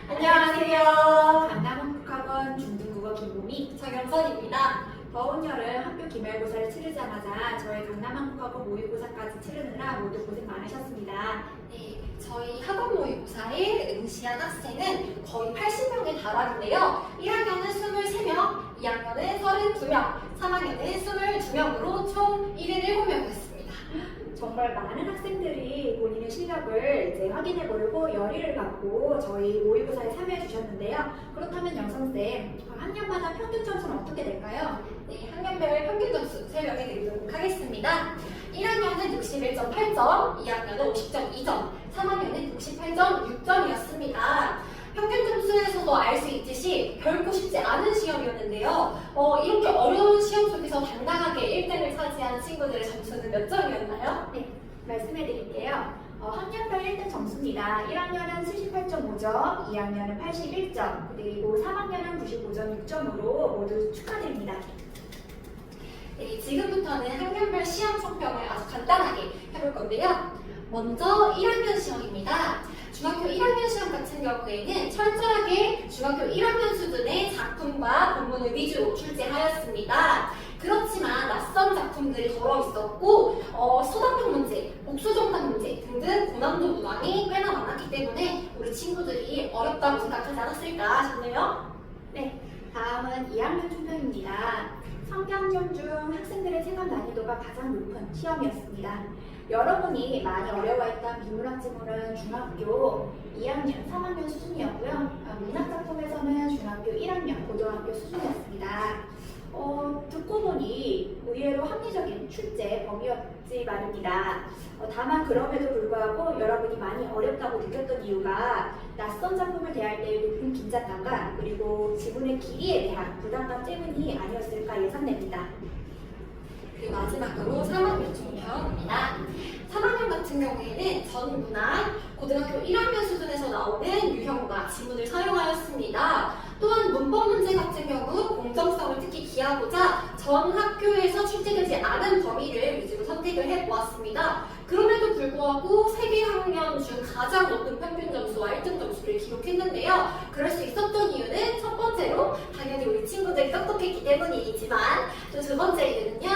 안녕하세요. 강남한국학원 중등국어 김보미 정영선입니다. 더운 여름 학교 기말고사를 치르자마자 저희 강남한국학원 모의고사까지 치르느라 모두 고생 많으셨습니다. 네, 저희 학원 모의고사에 응시한 학생은 거의 80명에 달하는데요. 1학년은 23명, 2학년은 32명, 3학년은 22명으로 총 77명이었습니다. 정말 많은 학생들이 본인의 실력을 이제 확인해 보려고 열의를 갖고 저희 모의고사에 참여해 주셨는데요. 그렇다면 영선쌤, 학년마다 평균 점수는 어떻게 될까요? 네, 학년별 평균 점수 설명해 드리도록 하겠습니다. 1학년은 61.8점, 2학년은 50.2점, 3학년은 68.6점이었습니다. 평균 점수에서도 알 수 있듯이 결코 쉽지 않은 시험이었는데요. 이렇게 어려운 시험 속에서 당당하게 1등을 차지한 친구들의 점수는 몇 점이었나요? 네, 말씀해 드릴게요. 학년별 1등 점수입니다. 1학년은 78.5점, 2학년은 81점, 그리고 3학년은 95.6점으로 모두 축하드립니다. 네, 지금부터는 학년별 시험 총평을 아주 간단하게 해볼 건데요. 먼저 1학년 시험입니다. 중학교 1학년 시험 같은 경우에는 철저하게 중학교 1학년 수준의 작품과 본문을 위주로 출제하였습니다. 그렇지만 낯선 작품들이 덜어 있었고 소답형 문제, 복수정답 문제 등등 고난도 문항이 꽤나 많았기 때문에 우리 친구들이 어렵다고 생각하지 않았을까 싶네요. 네, 다음은 2학년 총평입니다. 성경yon 중 학생들의 생각 난이도가 가장 높은 시험이었습니다. 여러분이 많이 어려워했던 비문학 지문은 중학교 2학년, 3학년 수준이었고요. 문학 작품에서는 중학교 1학년, 고등학교 수준이었습니다. 듣고 보니 의외로 합리적인 출제 범위였지 말입니다. 다만 그럼에도 불구하고 여러분이 많이 어렵다고 느꼈던 이유가 낯선 작품을 대할 때의 높은 긴장감과 그리고 지문의 길이에 대한 부담감 때문이 아니었을까 예상됩니다. 그리고 마지막으로 3학년 총평입니다. 3학년 같은 경우에는 전 문학, 고등학교 1학년 수준에서 나오는 유형과 지문을 사용하였습니다. 또한 문법 문제 같은 경우 공정성을 특히 기하고자 전 학교에서 출제되지 않은 범위를 위주로 선택을 해보았습니다. 그럼에도 불구하고 세개 학년 중 가장 높은 평균 점수와 1등 점수를 기록했는데요. 그럴 수 있었던 이유는 첫 번째로 당연히 우리 친구들이 똑똑했기 때문이지만 또 두 번째 이유는요.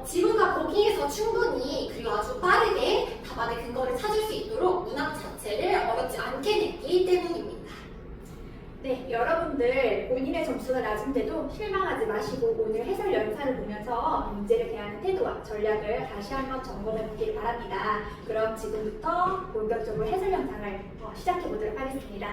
지문과 보기에서 충분히 그리고 아주 빠르게 답안의 근거를 찾을 수 있도록 문항 자체를 어렵지 않게 냈기 때문입니다. 네, 여러분들 본인의 점수가 낮은데도 실망하지 마시고 오늘 해설 연산을 보면서 문제를 대하는 태도와 전략을 다시 한번 점검해 보길 바랍니다. 그럼 지금부터 본격적으로 해설 영상을 시작해 보도록 하겠습니다.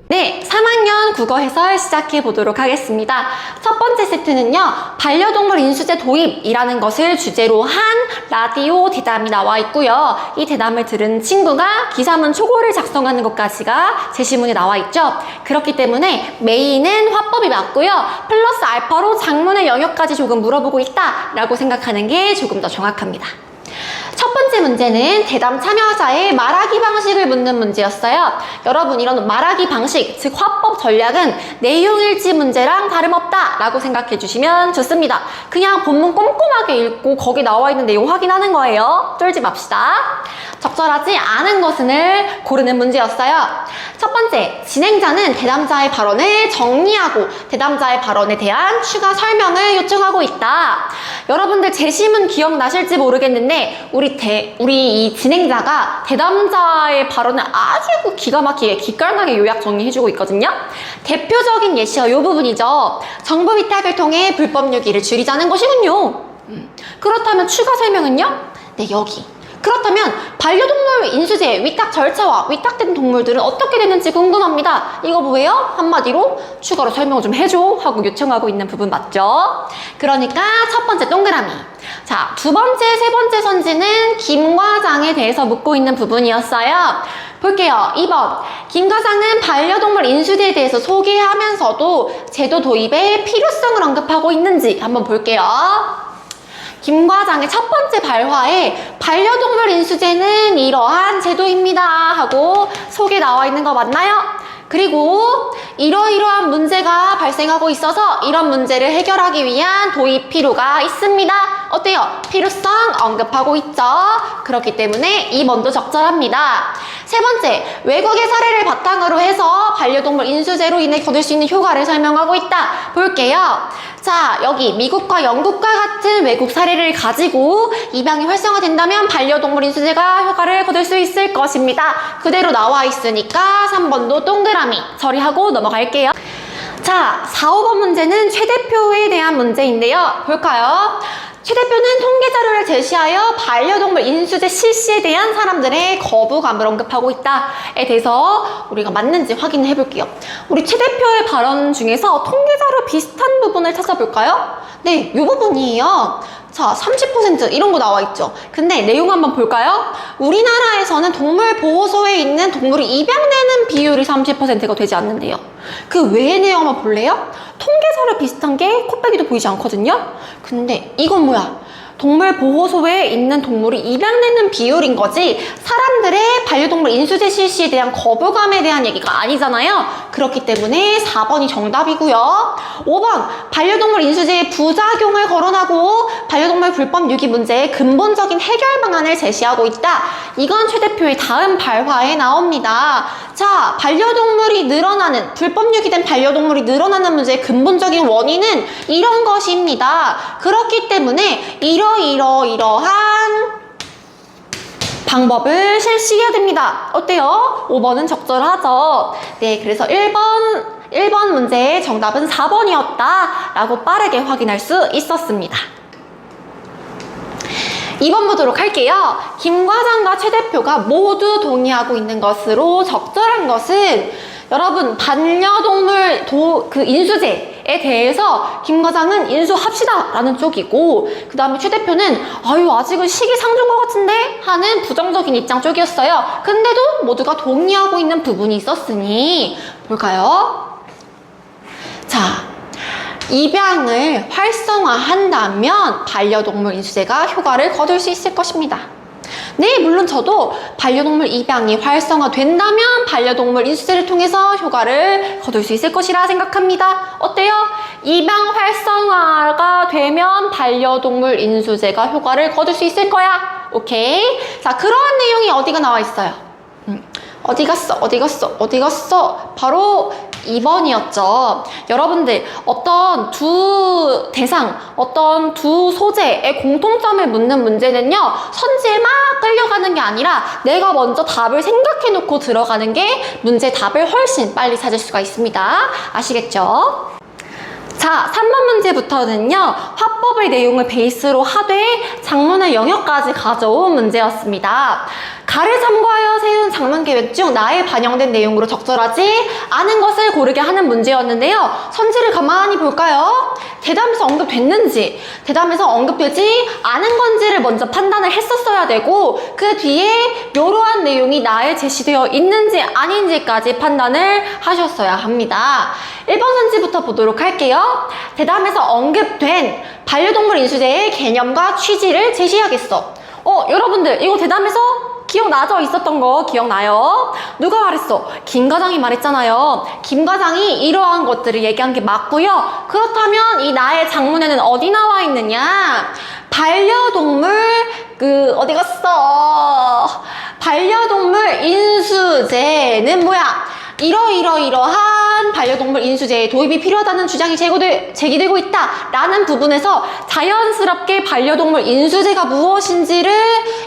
네, 3학년 국어 해설 시작해 보도록 하겠습니다. 첫 번째 세트는요, 반려동물 인수제 도입이라는 것을 주제로 한 라디오 대담이 나와 있고요. 이 대담을 들은 친구가 기사문 초고를 작성하는 것까지가 제시문에 나와 있죠. 그렇기 때문에 메인은 화법이 맞고요. 플러스 알파로 작문의 영역까지 조금 물어보고 있다라고 생각하는 게 조금 더 정확합니다. 첫 번째 문제는 대담 참여자의 말하기 방식을 묻는 문제였어요. 여러분, 이런 말하기 방식, 즉 화법 전략은 내용일지 문제랑 다름없다 라고 생각해 주시면 좋습니다. 그냥 본문 꼼꼼하게 읽고 거기 나와 있는 내용 확인하는 거예요. 쫄지 맙시다. 적절하지 않은 것을 고르는 문제였어요. 첫 번째, 진행자는 대담자의 발언을 정리하고 대담자의 발언에 대한 추가 설명을 요청하고 있다. 여러분들 제시문 기억나실지 모르겠는데 우리 이 진행자가 대담자의 발언을 아주 기가 막히게 기깔나게 요약 정리해주고 있거든요. 대표적인 예시가 이 부분이죠. 정보 위탁을 통해 불법 유기를 줄이자는 것이군요. 그렇다면 추가 설명은요? 네, 여기. 그렇다면 반려동물 인수제 위탁 절차와 위탁된 동물들은 어떻게 되는지 궁금합니다. 이거 뭐예요? 한마디로 추가로 설명 좀 해줘 하고 요청하고 있는 부분 맞죠? 그러니까 첫 번째 동그라미. 자, 두 번째, 세 번째 선지는 김과장에 대해서 묻고 있는 부분이었어요. 볼게요. 2번. 김과장은 반려동물 인수제에 대해서 소개하면서도 제도 도입의 필요성을 언급하고 있는지 한번 볼게요. 김 과장의 첫 번째 발화에 반려동물 인수제는 이러한 제도입니다 하고 소개 나와 있는 거 맞나요? 그리고 이러이러한 문제가 발생하고 있어서 이런 문제를 해결하기 위한 도입 필요가 있습니다. 어때요? 필요성 언급하고 있죠? 그렇기 때문에 2번도 적절합니다. 세 번째, 외국의 사례를 바탕으로 해서 반려동물 인수제로 인해 거둘 수 있는 효과를 설명하고 있다. 볼게요. 자, 여기 미국과 영국과 같은 외국 사례를 가지고 입양이 활성화된다면 반려동물 인수제가 효과를 거둘 수 있을 것입니다. 그대로 나와 있으니까 3번도 동그라미 처리하고 넘어갈게요. 자, 4, 5번 문제는 최대표에 대한 문제인데요. 볼까요? 최대표는 통계 자료를 제시하여 반려동물 인수제 실시에 대한 사람들의 거부감을 언급하고 있다에 대해서 우리가 맞는지 확인해 볼게요. 우리 최대표의 발언 중에서 통계 자료 비슷한 부분을 찾아볼까요? 네, 이 부분이에요. 자, 30% 이런 거 나와 있죠. 근데 내용 한번 볼까요? 우리나라에서는 동물 보호소에 있는 동물이 입양되는 비율이 30%가 되지 않는데요. 그 외의 내용 한번 볼래요? 통계자료 비슷한 게 코빼기도 보이지 않거든요? 근데 이건 뭐야? 동물 보호소에 있는 동물이 입양되는 비율인 거지 사람들의 반려동물 인수제 실시에 대한 거부감에 대한 얘기가 아니잖아요. 그렇기 때문에 4번이 정답이고요. 5번, 반려동물 인수제의 부작용을 거론하고 반려동물 불법 유기 문제의 근본적인 해결 방안을 제시하고 있다. 이건 최 대표의 다음 발화에 나옵니다. 자, 반려동물이 늘어나는, 불법 유기된 반려동물이 늘어나는 문제의 근본적인 원인은 이런 것입니다. 그렇기 때문에 이러한 방법을 실시해야 됩니다. 어때요? 5번은 적절하죠? 네, 그래서 1번 문제의 정답은 4번이었다 라고 빠르게 확인할 수 있었습니다. 2번 보도록 할게요. 김 과장과 최 대표가 모두 동의하고 있는 것으로 적절한 것은 여러분 반려동물 인수제에 대해서 김 과장은 인수합시다 라는 쪽이고 그 다음에 최 대표는 아유 아직은 시기상조인 것 같은데 하는 부정적인 입장 쪽이었어요. 근데도 모두가 동의하고 있는 부분이 있었으니 볼까요? 자, 입양을 활성화한다면 반려동물 인수제가 효과를 거둘 수 있을 것입니다. 네, 물론 저도 반려동물 입양이 활성화된다면 반려동물 인수제를 통해서 효과를 거둘 수 있을 것이라 생각합니다. 어때요? 입양 활성화가 되면 반려동물 인수제가 효과를 거둘 수 있을 거야. 오케이? 자, 그러한 내용이 어디가 나와 있어요? 어디 갔어? 바로 2번이었죠. 여러분들, 어떤 두 소재의 공통점을 묻는 문제는요, 선지에 막 끌려가는 게 아니라 내가 먼저 답을 생각해놓고 들어가는 게 문제 답을 훨씬 빨리 찾을 수가 있습니다. 아시겠죠? 자, 3번 문제부터는요, 화법의 내용을 베이스로 하되 장문의 영역까지 가져온 문제였습니다. 가를 참고하여 세운 장문 계획 중 나에 반영된 내용으로 적절하지 않은 것을 고르게 하는 문제였는데요. 선지를 가만히 볼까요? 대담에서 언급됐는지, 대담에서 언급되지 않은 건지를 먼저 판단을 했었어야 되고 그 뒤에 이러한 내용이 나에 제시되어 있는지 아닌지까지 판단을 하셨어야 합니다. 1번 선지부터 보도록 할게요. 대담에서 언급된 반려동물 인수제의 개념과 취지를 제시하겠어. 여러분들 이거 대담에서 기억나죠? 있었던 거 기억나요? 누가 말했어? 김 과장이 말했잖아요. 김 과장이 이러한 것들을 얘기한 게 맞고요. 그렇다면 이 나의 장문에는 어디 나와 있느냐? 반려동물 어디 갔어? 반려동물 인수제는 뭐야? 이러한 반려동물 인수제의 도입이 필요하다는 주장이 제기되고 있다 라는 부분에서 자연스럽게 반려동물 인수제가 무엇인지를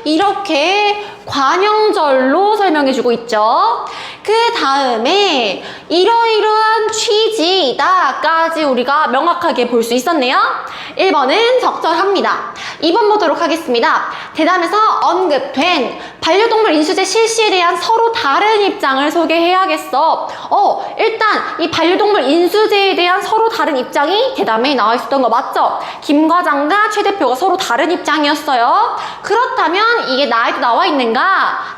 이렇게 관형절로 설명해주고 있죠. 그 다음에 이러한 취지다까지 우리가 명확하게 볼 수 있었네요. 1번은 적절합니다. 2번 보도록 하겠습니다. 대담에서 언급된 반려동물 인수제 실시에 대한 서로 다른 입장을 소개해야겠어. 일단 이 반려동물 인수제에 대한 서로 다른 입장이 대담에 나와 있었던 거 맞죠? 김 과장과 최 대표가 서로 다른 입장이었어요. 그렇다면 이게 나에도 나와 있는가?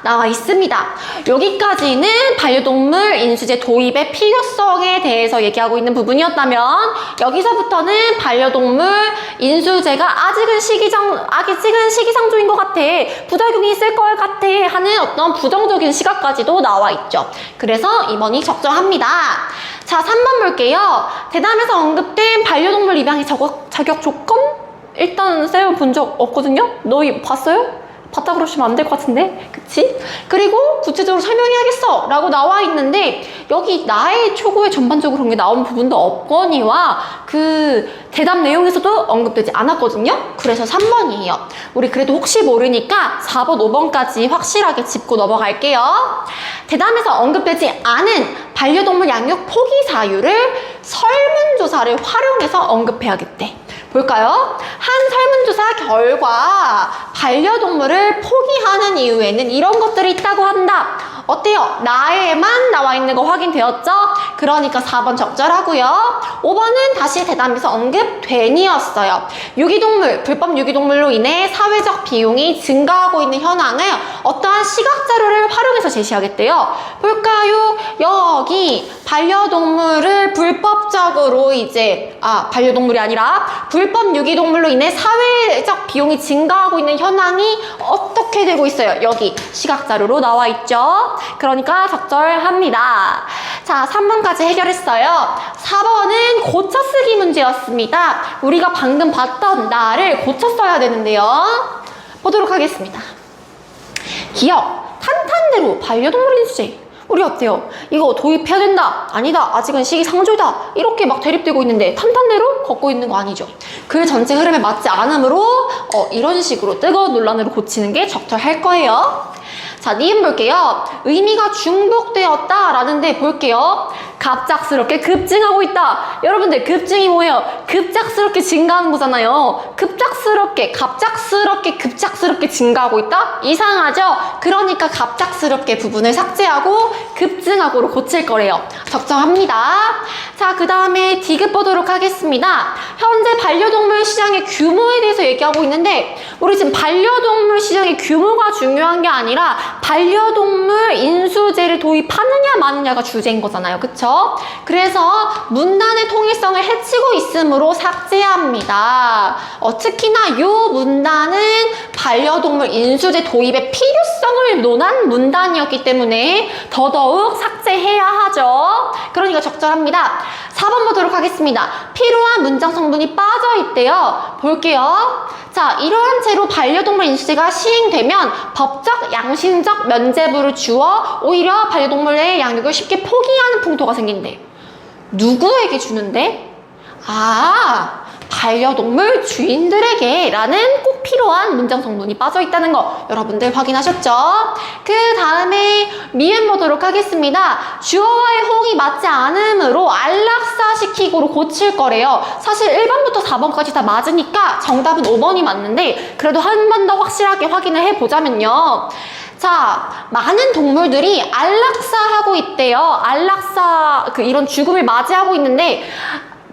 나와 있습니다. 여기까지는 반려동물 인수제 도입의 필요성에 대해서 얘기하고 있는 부분이었다면 여기서부터는 반려동물 인수제가 아직은 시기상조인 것 같아. 부작용이 있을 것 같아. 같아 하는 어떤 부정적인 시각까지도 나와 있죠. 그래서 2번이 적절합니다. 자, 3번 볼게요. 대담에서 언급된 반려동물 입양의 자격 조건? 일단 쌤은 본 적 없거든요? 너희 봤어요? 봤다 그러시면 안 될 것 같은데? 그치? 그리고 구체적으로 설명해야겠어 라고 나와 있는데 여기 나의 초고에 전반적으로 그런 게 나온 부분도 없거니와 그 대답 내용에서도 언급되지 않았거든요? 그래서 3번이에요. 우리 그래도 혹시 모르니까 4번, 5번까지 확실하게 짚고 넘어갈게요. 대담에서 언급되지 않은 반려동물 양육 포기 사유를 설문조사를 활용해서 언급해야겠대. 볼까요? 한 설문조사 결과 반려동물을 포기하는 이유에는 이런 것들이 있다고 한다. 어때요? 나에만 나와 있는 거 확인되었죠? 그러니까 4번 적절하고요. 5번은 다시 대담에서 언급된이었어요. 유기동물, 불법 유기동물로 인해 사회적 비용이 증가하고 있는 현황을 어떠한 시각자료를 활용해서 제시하겠대요. 볼까요? 여기 반려동물을 불법적으로 반려동물이 아니라 불법 유기동물로 인해 사회적 비용이 증가하고 있는 현황이 어떻게 되고 있어요? 여기 시각자료로 나와 있죠. 그러니까 적절합니다. 자, 3번까지 해결했어요. 4번은 고쳐쓰기 문제였습니다. 우리가 방금 봤던 나를 고쳐 써야 되는데요. 보도록 하겠습니다. 기억, 탄탄대로 반려동물 인수제. 우리 어때요? 이거 도입해야 된다. 아니다. 아직은 시기상조다. 이렇게 막 대립되고 있는데 탄탄대로 걷고 있는 거 아니죠. 그 전체 흐름에 맞지 않으므로 이런 식으로 뜨거운 논란으로 고치는 게 적절할 거예요. 자, 니은 볼게요. 의미가 중복되었다 라는데 볼게요. 갑작스럽게 급증하고 있다. 여러분들 급증이 뭐예요? 급작스럽게 증가하는 거잖아요. 갑작스럽게 증가하고 있다? 이상하죠? 그러니까 갑작스럽게 부분을 삭제하고 급증하고로 고칠 거래요. 적정합니다. 자, 그 다음에 디귿 보도록 하겠습니다. 현재 반려동물 시장의 규모에 대해서 얘기하고 있는데 우리 지금 반려동물 시장의 규모가 중요한 게 아니라 반려동물 인수제를 도입하느냐 마느냐가 주제인 거잖아요. 그쵸? 그래서 문단의 통일성을 해치고 있으므로 삭제합니다. 특히나 이 문단은 반려동물 인수제 도입의 필요성을 논한 문단이었기 때문에 더더욱 삭제해야 하죠. 그러니까 적절합니다. 4번 보도록 하겠습니다. 필요한 문장 성분이 빠져 있대요. 볼게요. 자, 이러한 채로 반려동물 인수제가 시행되면 법적, 양심적 면죄부를 주어 오히려 반려동물의 양육을 쉽게 포기하는 풍토가 생긴대. 누구에게 주는데? 반려동물 주인들에게 라는 꼭 필요한 문장 성분이 빠져 있다는 거 여러분들 확인하셨죠? 그 다음에 미음 보도록 하겠습니다. 주어와의 호응이 맞지 않으므로 안락사시키고로 고칠 거래요. 사실 1번부터 4번까지 다 맞으니까 정답은 5번이 맞는데 그래도 한 번 더 확실하게 확인을 해보자면요. 자, 많은 동물들이 안락사하고 있대요. 이런 죽음을 맞이하고 있는데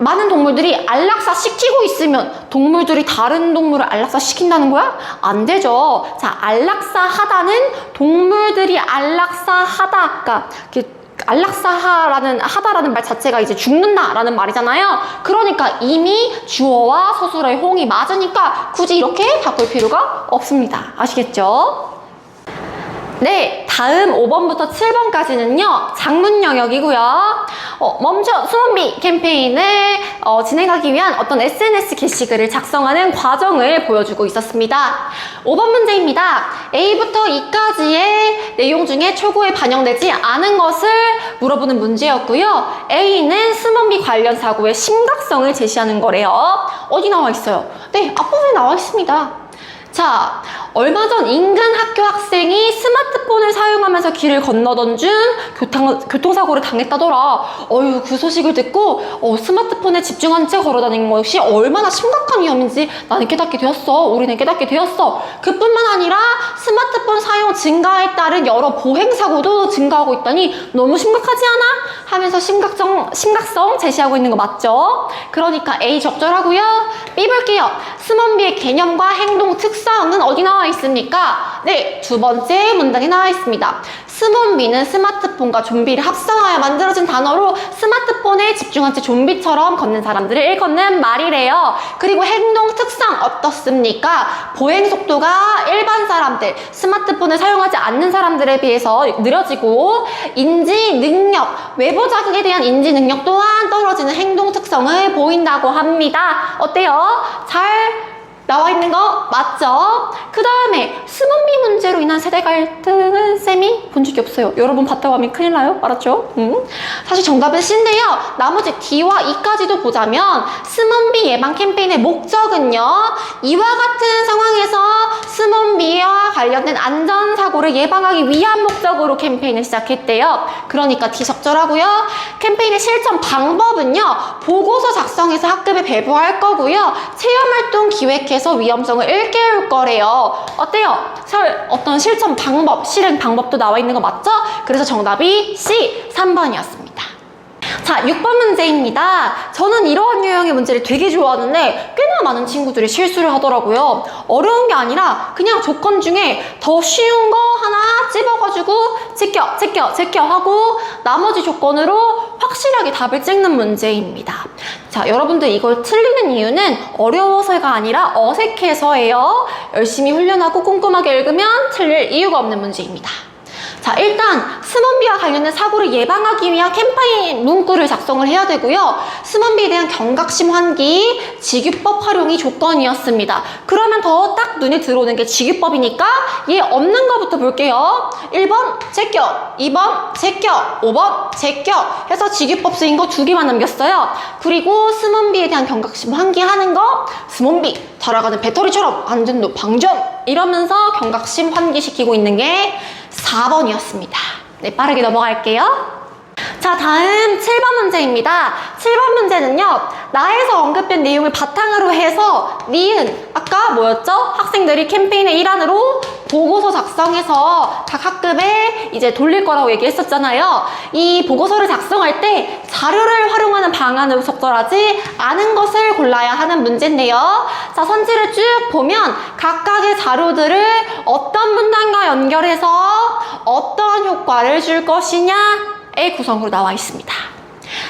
많은 동물들이 안락사 시키고 있으면 동물들이 다른 동물을 안락사 시킨다는 거야? 안 되죠. 자, 안락사 하다는 동물들이 안락사 하다, 하다라는 말 자체가 이제 죽는다라는 말이잖아요. 그러니까 이미 주어와 서술어의 호응이 맞으니까 굳이 이렇게 바꿀 필요가 없습니다. 아시겠죠? 네, 다음 5번부터 7번까지는요, 장문 영역이고요. 멈춰 수원비 캠페인을 진행하기 위한 어떤 SNS 게시글을 작성하는 과정을 보여주고 있었습니다. 5번 문제입니다. A부터 E까지의 내용 중에 초고에 반영되지 않은 것을 물어보는 문제였고요. A는 수문비 관련 사고의 심각성을 제시하는 거래요. 어디 나와 있어요? 네, 앞부분에 나와 있습니다. 자, 얼마 전 인근 학교 학생이 스마트폰을 사용하면서 길을 건너던 중 교통사고를 당했다더라. 그 소식을 듣고 스마트폰에 집중한 채 걸어다니는 것이 얼마나 심각한 위험인지 나는 깨닫게 되었어. 우리는 깨닫게 되었어. 그뿐만 아니라 스마트폰 사용 증가에 따른 여러 보행사고도 증가하고 있다니 너무 심각하지 않아? 하면서 심각성 제시하고 있는 거 맞죠? 그러니까 A 적절하고요. B 볼게요. 스몬비의 개념과 행동 특성은 어디 나와 있습니까? 네, 두 번째 문단에 나와 있습니다. 스몬비는 스마트폰과 좀비를 합성하여 만들어진 단어로 스마트폰에 집중한 채 좀비처럼 걷는 사람들을 일컫는 말이래요. 그리고 행동 특성 어떻습니까? 보행 속도가 일반 사람들, 스마트폰을 사용하지 않는 사람들에 비해서 느려지고 인지 능력, 외부 자극에 대한 인지 능력 또한 떨어지는 행동 특성을 보인다고 합니다. 어때요? 잘 나와 있는 거 맞죠? 그 다음에 스몬비 문제로 인한 세대 갈등은 쌤이 본 적이 없어요. 여러분 봤다고 하면 큰일 나요. 알았죠? 사실 정답은 C인데요. 나머지 D와 E까지도 보자면 스몬비 예방 캠페인의 목적은요. 이와 같은 상황에서 스몬비와 관련된 안전사고를 예방하기 위한 목적으로 캠페인을 시작했대요. 그러니까 D 적절하고요. 캠페인의 실천 방법은요. 보고서 작성해서 학급에 배부할 거고요. 체험활동 기획해서 위험성을 일깨울 거래요. 어때요? 어떤 실천 방법, 실행 방법도 나와 있는 거 맞죠? 그래서 정답이 C, 3번이었습니다. 자, 6번 문제입니다. 저는 이러한 유형의 문제를 되게 좋아하는데 꽤나 많은 친구들이 실수를 하더라고요. 어려운 게 아니라 그냥 조건 중에 더 쉬운 거 하나 찝어가지고 제껴 하고 나머지 조건으로 확실하게 답을 찍는 문제입니다. 자, 여러분들 이걸 틀리는 이유는 어려워서가 아니라 어색해서예요. 열심히 훈련하고 꼼꼼하게 읽으면 틀릴 이유가 없는 문제입니다. 자, 일단 스몬비와 관련된 사고를 예방하기 위한 캠페인 문구를 작성을 해야 되고요. 스몬비에 대한 경각심 환기, 직유법 활용이 조건이었습니다. 그러면 더 딱 눈에 들어오는 게 직유법이니까 얘 없는 거부터 볼게요. 1번 제껴, 2번 제껴, 5번 제껴 해서 직유법 쓰인 거 2개만 남겼어요. 그리고 스몬비에 대한 경각심 환기하는 거, 스몬비 달아가는 배터리처럼 안전도 방전 이러면서 경각심 환기시키고 있는 게 4번이었습니다. 네, 빠르게 넘어갈게요. 자, 다음 7번 문제입니다. 7번 문제는요. 나에서 언급된 내용을 바탕으로 해서 니은, 아까 뭐였죠? 학생들이 캠페인의 일환으로 보고서 작성해서 각 학급에 이제 돌릴 거라고 얘기했었잖아요. 이 보고서를 작성할 때 자료를 활용하는 방안으로 적절하지 않은 것을 골라야 하는 문제인데요. 자, 선지를 쭉 보면 각각의 자료들을 어떤 문단과 연결해서 어떠한 효과를 줄 것이냐의 구성으로 나와 있습니다.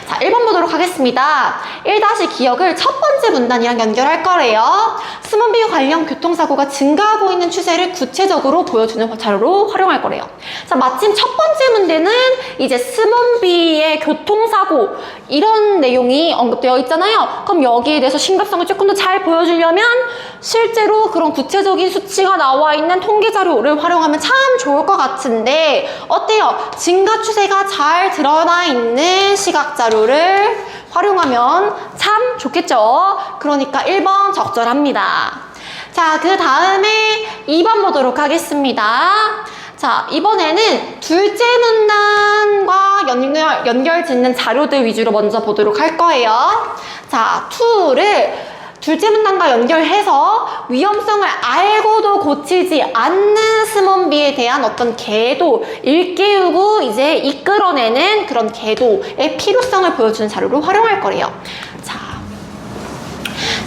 자, 1번 보도록 하겠습니다. 1- 기억을 첫 번째 문단이랑 연결할 거래요. 스몬비와 관련 교통사고가 증가하고 있는 추세를 구체적으로 보여주는 자료로 활용할 거래요. 자, 마침 첫 번째 문제는 이제 스몬비의 교통사고 이런 내용이 언급되어 있잖아요. 그럼 여기에 대해서 심각성을 조금 더 잘 보여주려면 실제로 그런 구체적인 수치가 나와 있는 통계 자료를 활용하면 참 좋을 것 같은데 어때요? 증가 추세가 잘 드러나 있는 시각 자료를 활용하면 참 좋겠죠. 그러니까 1번 적절합니다. 자, 그 다음에 2번 보도록 하겠습니다. 자, 이번에는 둘째 문단과 연결 짓는 자료들 위주로 먼저 보도록 할 거예요. 자, to를 둘째 문단과 연결해서 위험성을 알고도 고치지 않는 스몬비에 대한 어떤 계도, 일깨우고 이제 이끌어내는 그런 계도의 필요성을 보여주는 자료로 활용할 거래요. 자,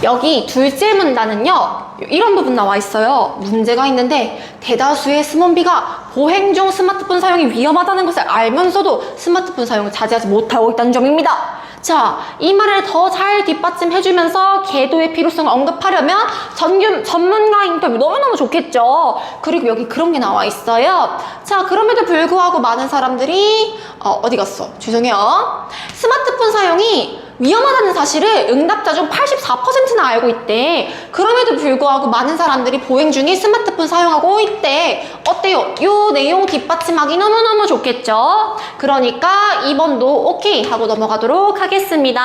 여기 둘째 문단은요, 이런 부분 나와 있어요. 문제가 있는데 대다수의 스몬비가 보행 중 스마트폰 사용이 위험하다는 것을 알면서도 스마트폰 사용을 자제하지 못하고 있다는 점입니다. 자, 이 말을 더 잘 뒷받침해주면서 계도의 필요성을 언급하려면 전문가 인터뷰 너무너무 좋겠죠. 그리고 여기 그런 게 나와 있어요. 자, 그럼에도 불구하고 많은 사람들이 어디 갔어? 죄송해요. 스마트폰 사용이 위험하다는 사실을 응답자 중 84%나 알고 있대. 그럼에도 불구하고 많은 사람들이 보행 중에 스마트폰 사용하고 있대. 어때요? 요 내용 뒷받침하기 너무너무 좋겠죠? 그러니까 2번도 오케이 하고 넘어가도록 하겠습니다.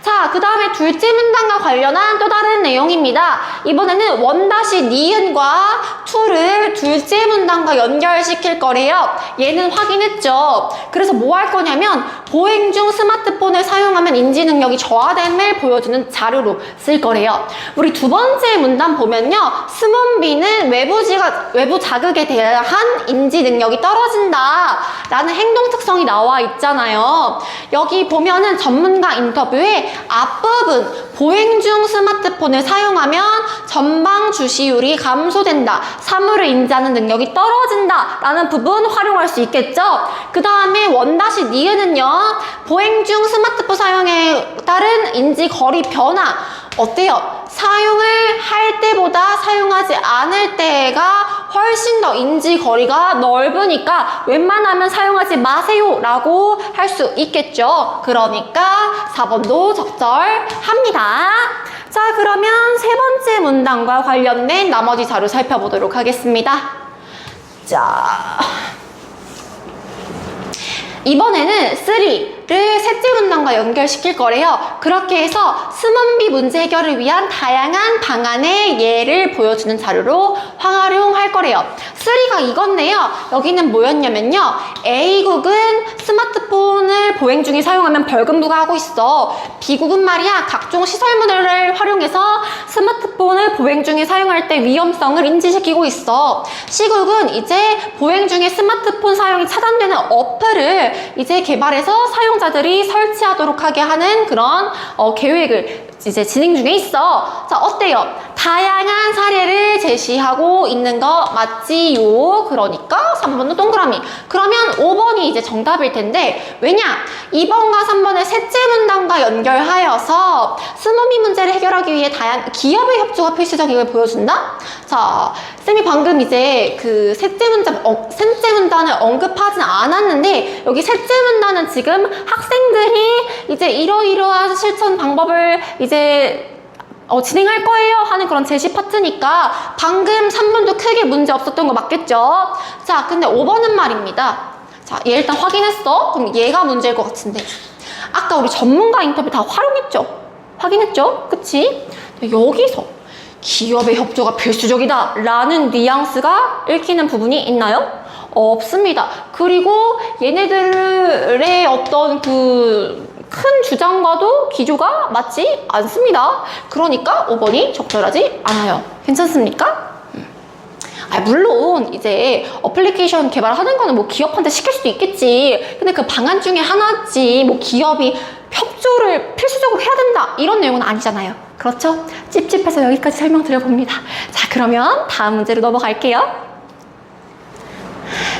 자, 그 다음에 둘째 문단과 관련한 또 다른 내용입니다. 이번에는 니은과 to를 둘째 문단과 연결시킬 거래요. 얘는 확인했죠. 그래서 뭐 할 거냐면 보행 중 스마트폰을 사용하면 인지 능력이 저하됨을 보여주는 자료로 쓸 거래요. 우리 두 번째 문단 보면요. 스몬비는 외부 자극에 대한 인지 능력이 떨어진다 라는 행동 특성이 나와 있잖아요. 여기 보면은 전문가 인터뷰에 앞부분 보행 중 스마트폰을 사용하면 전방 주시율이 감소된다. 사물을 인지하는 능력이 떨어진다. 라는 부분 활용할 수 있겠죠? 그 다음에 원니은요. 보행 중 스마트폰 사용에 따른 인지 거리 변화. 어때요? 사용을 할 때보다 사용하지 않을 때가 훨씬 더 인지 거리가 넓으니까 웬만하면 사용하지 마세요 라고 할 수 있겠죠. 그러니까 4번도 적절합니다. 자, 그러면 세 번째 문단과 관련된 나머지 자료 살펴보도록 하겠습니다. 자, 이번에는 3를 셋째 문단과 연결시킬 거래요. 그렇게 해서 수문비 문제 해결을 위한 다양한 방안의 예를 보여주는 자료로 활용할 거래요. 3가 이건데요. 여기는 뭐였냐면요. A국은 스마트폰을 보행 중에 사용하면 벌금 부과하고 있어. B국은 말이야. 각종 시설물을 활용해서 스마트폰을 보행 중에 사용할 때 위험성을 인지시키고 있어. C국은 이제 보행 중에 스마트폰 사용이 차단되는 어플을 이제 개발해서 사용자들이 설치하도록 하게 하는 그런 계획을 이제 진행 중에 있어. 자, 어때요? 다양한 사례를 제시하고 있는 거 맞지요? 그러니까 3번도 동그라미. 그러면 5번이 이제 정답일 텐데 왜냐? 2번과 3번을 셋째 문단과 연결하여서 수문비 문제를 해결하기 위해 다양한 기업의 협조가 필수적임을 보여준다? 자, 쌤이 방금 이제 그 셋째 문단을 언급하진 않았는데 여기 셋째 문단은 지금 학생들이 이제 이러이러한 실천 방법을 이제 진행할 거예요 하는 그런 제시 파트니까 방금 3번도 크게 문제 없었던 거 맞겠죠? 자, 근데 5번은 말입니다. 자, 얘 일단 확인했어? 그럼 얘가 문제일 것 같은데 아까 우리 전문가 인터뷰 다 활용했죠? 확인했죠? 그치? 여기서 기업의 협조가 필수적이다 라는 뉘앙스가 읽히는 부분이 있나요? 없습니다. 그리고 얘네들의 어떤 큰 주장과도 기조가 맞지 않습니다. 그러니까 5번이 적절하지 않아요. 괜찮습니까? 물론 이제 어플리케이션 개발하는 거는 뭐 기업한테 시킬 수도 있겠지. 근데 그 방안 중에 하나지 뭐 기업이 협조를 필수적으로 해야 된다 이런 내용은 아니잖아요. 그렇죠? 찝찝해서 여기까지 설명드려봅니다. 자, 그러면 다음 문제로 넘어갈게요.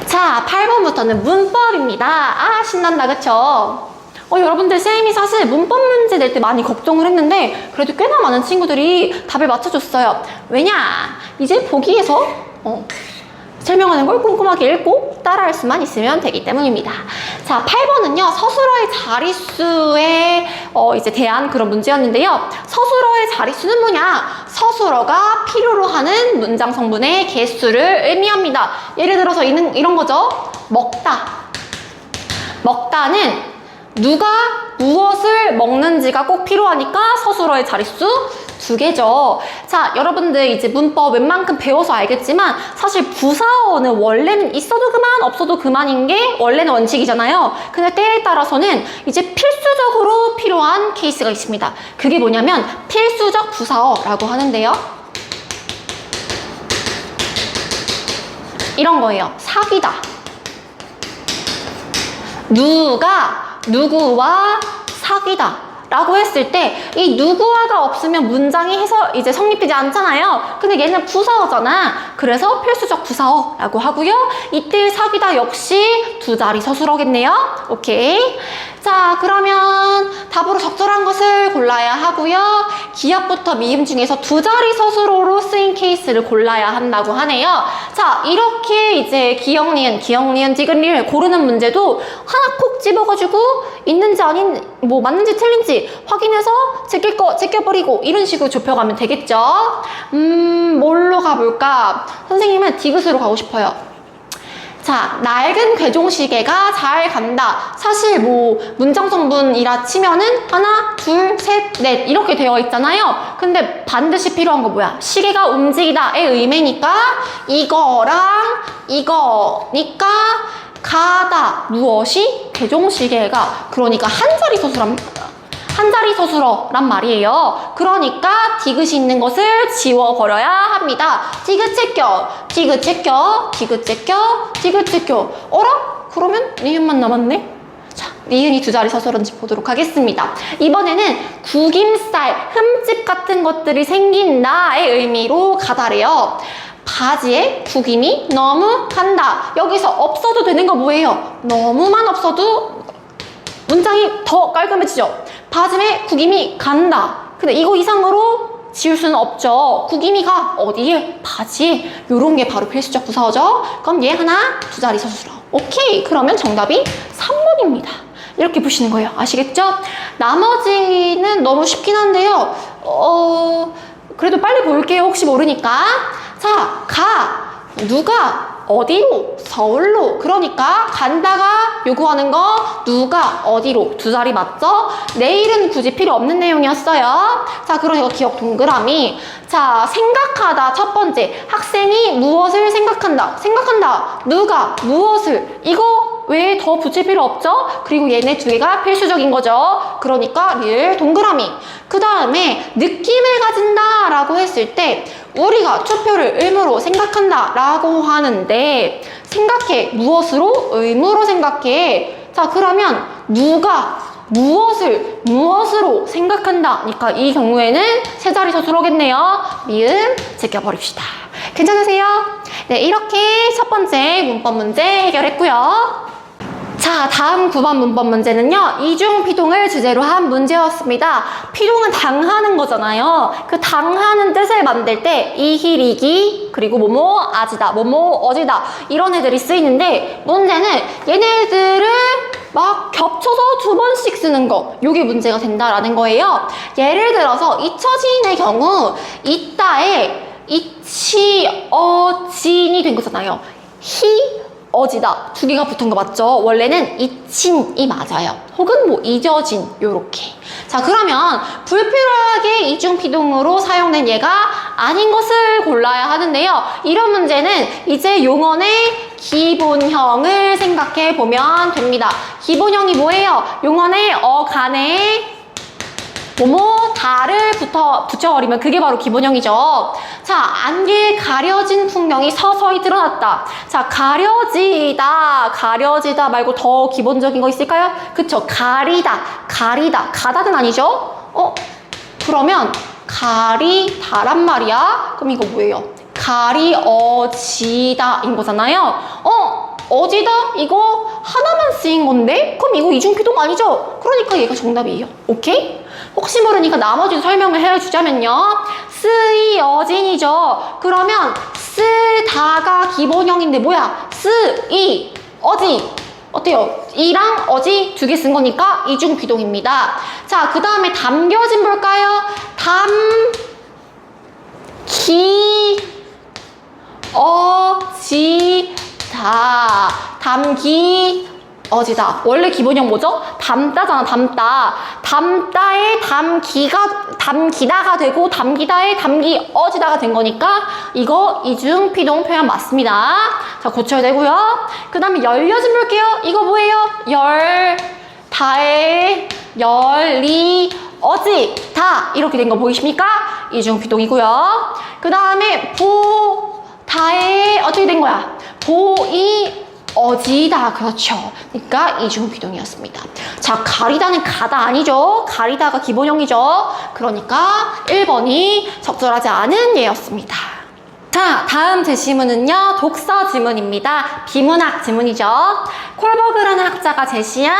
자, 8번부터는 문법입니다. 아, 신난다, 그쵸? 여러분들 쌤이 사실 문법 문제 낼 때 많이 걱정을 했는데 그래도 꽤나 많은 친구들이 답을 맞춰줬어요. 왜냐? 이제 보기에서 설명하는 걸 꼼꼼하게 읽고 따라할 수만 있으면 되기 때문입니다. 자, 8번은요. 서술어의 자릿수에 이제 대한 그런 문제였는데요. 서술어의 자릿수는 뭐냐? 서술어가 필요로 하는 문장 성분의 개수를 의미합니다. 예를 들어서 이런 거죠. 먹다. 먹다는 누가 무엇을 먹는지가 꼭 필요하니까 서술어의 자릿수 2개죠. 자, 여러분들 이제 문법 웬만큼 배워서 알겠지만 사실 부사어는 원래는 있어도 그만 없어도 그만인 게 원래는 원칙이잖아요. 근데 때에 따라서는 이제 필수적으로 필요한 케이스가 있습니다. 그게 뭐냐면 필수적 부사어라고 하는데요. 이런 거예요. 사귀다. 누가 누구와 사귀다 라고 했을 때 이 누구와가 없으면 문장이 이제 성립되지 않잖아요. 근데 얘는 부사어잖아. 그래서 필수적 부사어라고 하고요. 이때 사귀다 역시 2자리 서술어겠네요. 오케이. 자, 그러면 답으로 적절한 것을 골라야 하고요. 기업부터 미음 중에서 2자리 서술어로 쓰인 케이스를 골라야 한다고 하네요. 자, 이렇게 이제 기역, 니은, 디귿, 리을 고르는 문제도 하나 콕 집어가지고 있는지 뭐 맞는지 틀린지 확인해서 제낄 거 제껴버리고 이런 식으로 좁혀가면 되겠죠. 뭘로 가볼까? 선생님은 디귿으로 가고 싶어요. 자, 낡은 괴종시계가 잘 간다. 사실 뭐 문장 성분이라 치면은 하나, 둘, 셋, 넷 이렇게 되어 있잖아요. 근데 반드시 필요한 거 뭐야? 시계가 움직이다의 의미니까 이거랑 이거니까 가다. 무엇이? 괴종시계가. 그러니까 한 자리 서술어란 말이에요. 그러니까 디귿이 있는 것을 지워버려야 합니다. 디귿 제껴, 디귿 제껴, 디귿 제껴, 디귿 제껴. 어라? 그러면 니은만 남았네? 자, 니은이 두 자리 서서 그런지 보도록 하겠습니다. 이번에는 구김살, 흠집 같은 것들이 생긴다의 의미로 가다래요. 바지에 구김이 너무 간다. 여기서 없어도 되는 거 뭐예요? 너무만 없어도 문장이 더 깔끔해지죠. 바지에 구김이 간다. 근데 이거 이상으로 지울 수는 없죠. 구김이 가. 어디에? 바지에. 요런 게 바로 필수적 부사어죠. 그럼 얘 하나, 두 자리 서술어. 오케이. 그러면 정답이 3번입니다. 이렇게 보시는 거예요. 아시겠죠? 나머지는 너무 쉽긴 한데요. 그래도 빨리 볼게요. 혹시 모르니까. 자, 가. 누가 어디로? 서울로. 그러니까 간다가 요구하는 거 누가 어디로 두 자리 맞죠? 내일은 굳이 필요 없는 내용이었어요. 자, 그러니까 기억 동그라미. 자, 생각하다 첫 번째. 학생이 무엇을 생각한다. 생각한다. 누가 무엇을. 이거 왜 더 붙일 필요 없죠? 그리고 얘네 두 개가 필수적인 거죠. 그러니까 리을 동그라미. 그 다음에 느낌을 가진다 라고 했을 때 우리가 투표를 의무로 생각한다 라고 하는데 생각해. 무엇으로? 의무로 생각해. 자, 그러면 누가 무엇으로 생각한다. 그러니까 이 경우에는 세 자리 서술어겠네요. 미음 제껴버립시다. 괜찮으세요? 네, 이렇게 첫 번째 문법 문제 해결했고요. 자, 다음 9번 문법 문제는요. 이중 피동을 주제로 한 문제였습니다. 피동은 당하는 거잖아요. 그 당하는 뜻을 만들 때 이힐이기 그리고 뭐뭐 아지다 뭐뭐 어지다 이런 애들이 쓰이는데 문제는 얘네들을 막 겹쳐서 두 번씩 쓰는 거. 요게 문제가 된다라는 거예요. 예를 들어서 잊혀진의 경우 있다에 이치 어진이 된 거잖아요. 히 어지다 두 개가 붙은 거 맞죠? 원래는 잊힌이 맞아요. 혹은 뭐 잊어진 요렇게. 자, 그러면 불필요하게 이중피동으로 사용된 얘가 아닌 것을 골라야 하는데요. 이런 문제는 이제 용언의 기본형을 생각해 보면 됩니다. 기본형이 뭐예요? 용언의 어간에 뭐뭐 다를 붙여버리면 그게 바로 기본형이죠. 자, 안개에 가려진 풍경이 서서히 드러났다. 자, 가려지다 말고 더 기본적인 거 있을까요? 그쵸, 가리다. 가다는 아니죠? 그러면 가리다란 말이야. 그럼 이거 뭐예요? 가리어지다인 거잖아요. 어지다? 이거 하나만 쓰인 건데? 그럼 이거 이중피동 아니죠? 그러니까 얘가 정답이에요. 오케이? 혹시 모르니까 나머지도 설명을 해주자면요. 쓰이어진이죠. 그러면 쓰다가 기본형인데 뭐야? 쓰이, 어지. 어때요? 이랑 어지 두 개 쓴 거니까 이중피동입니다. 자, 그 다음에 담겨진 볼까요? 담기어지다. 원래 기본형 뭐죠? 담다잖아, 담다. 담다에 담기다가 되고 담기다에 담기어지다가 된 거니까 이거 이중피동 표현 맞습니다. 자, 고쳐야 되고요. 그 다음에 열려진 볼게요. 이거 뭐예요? 다에 열리어지다 이렇게 된 거 보이십니까? 이중피동이고요. 그 다음에 다에 어떻게 된 거야? 보이어지다. 그렇죠. 그러니까 이중피동이었습니다. 자, 가리다는 가다 아니죠? 가리다가 기본형이죠. 그러니까 1번이 적절하지 않은 예였습니다. 자, 다음 제시문은요. 독서 지문입니다. 비문학 지문이죠. 콜버그라는 학자가 제시한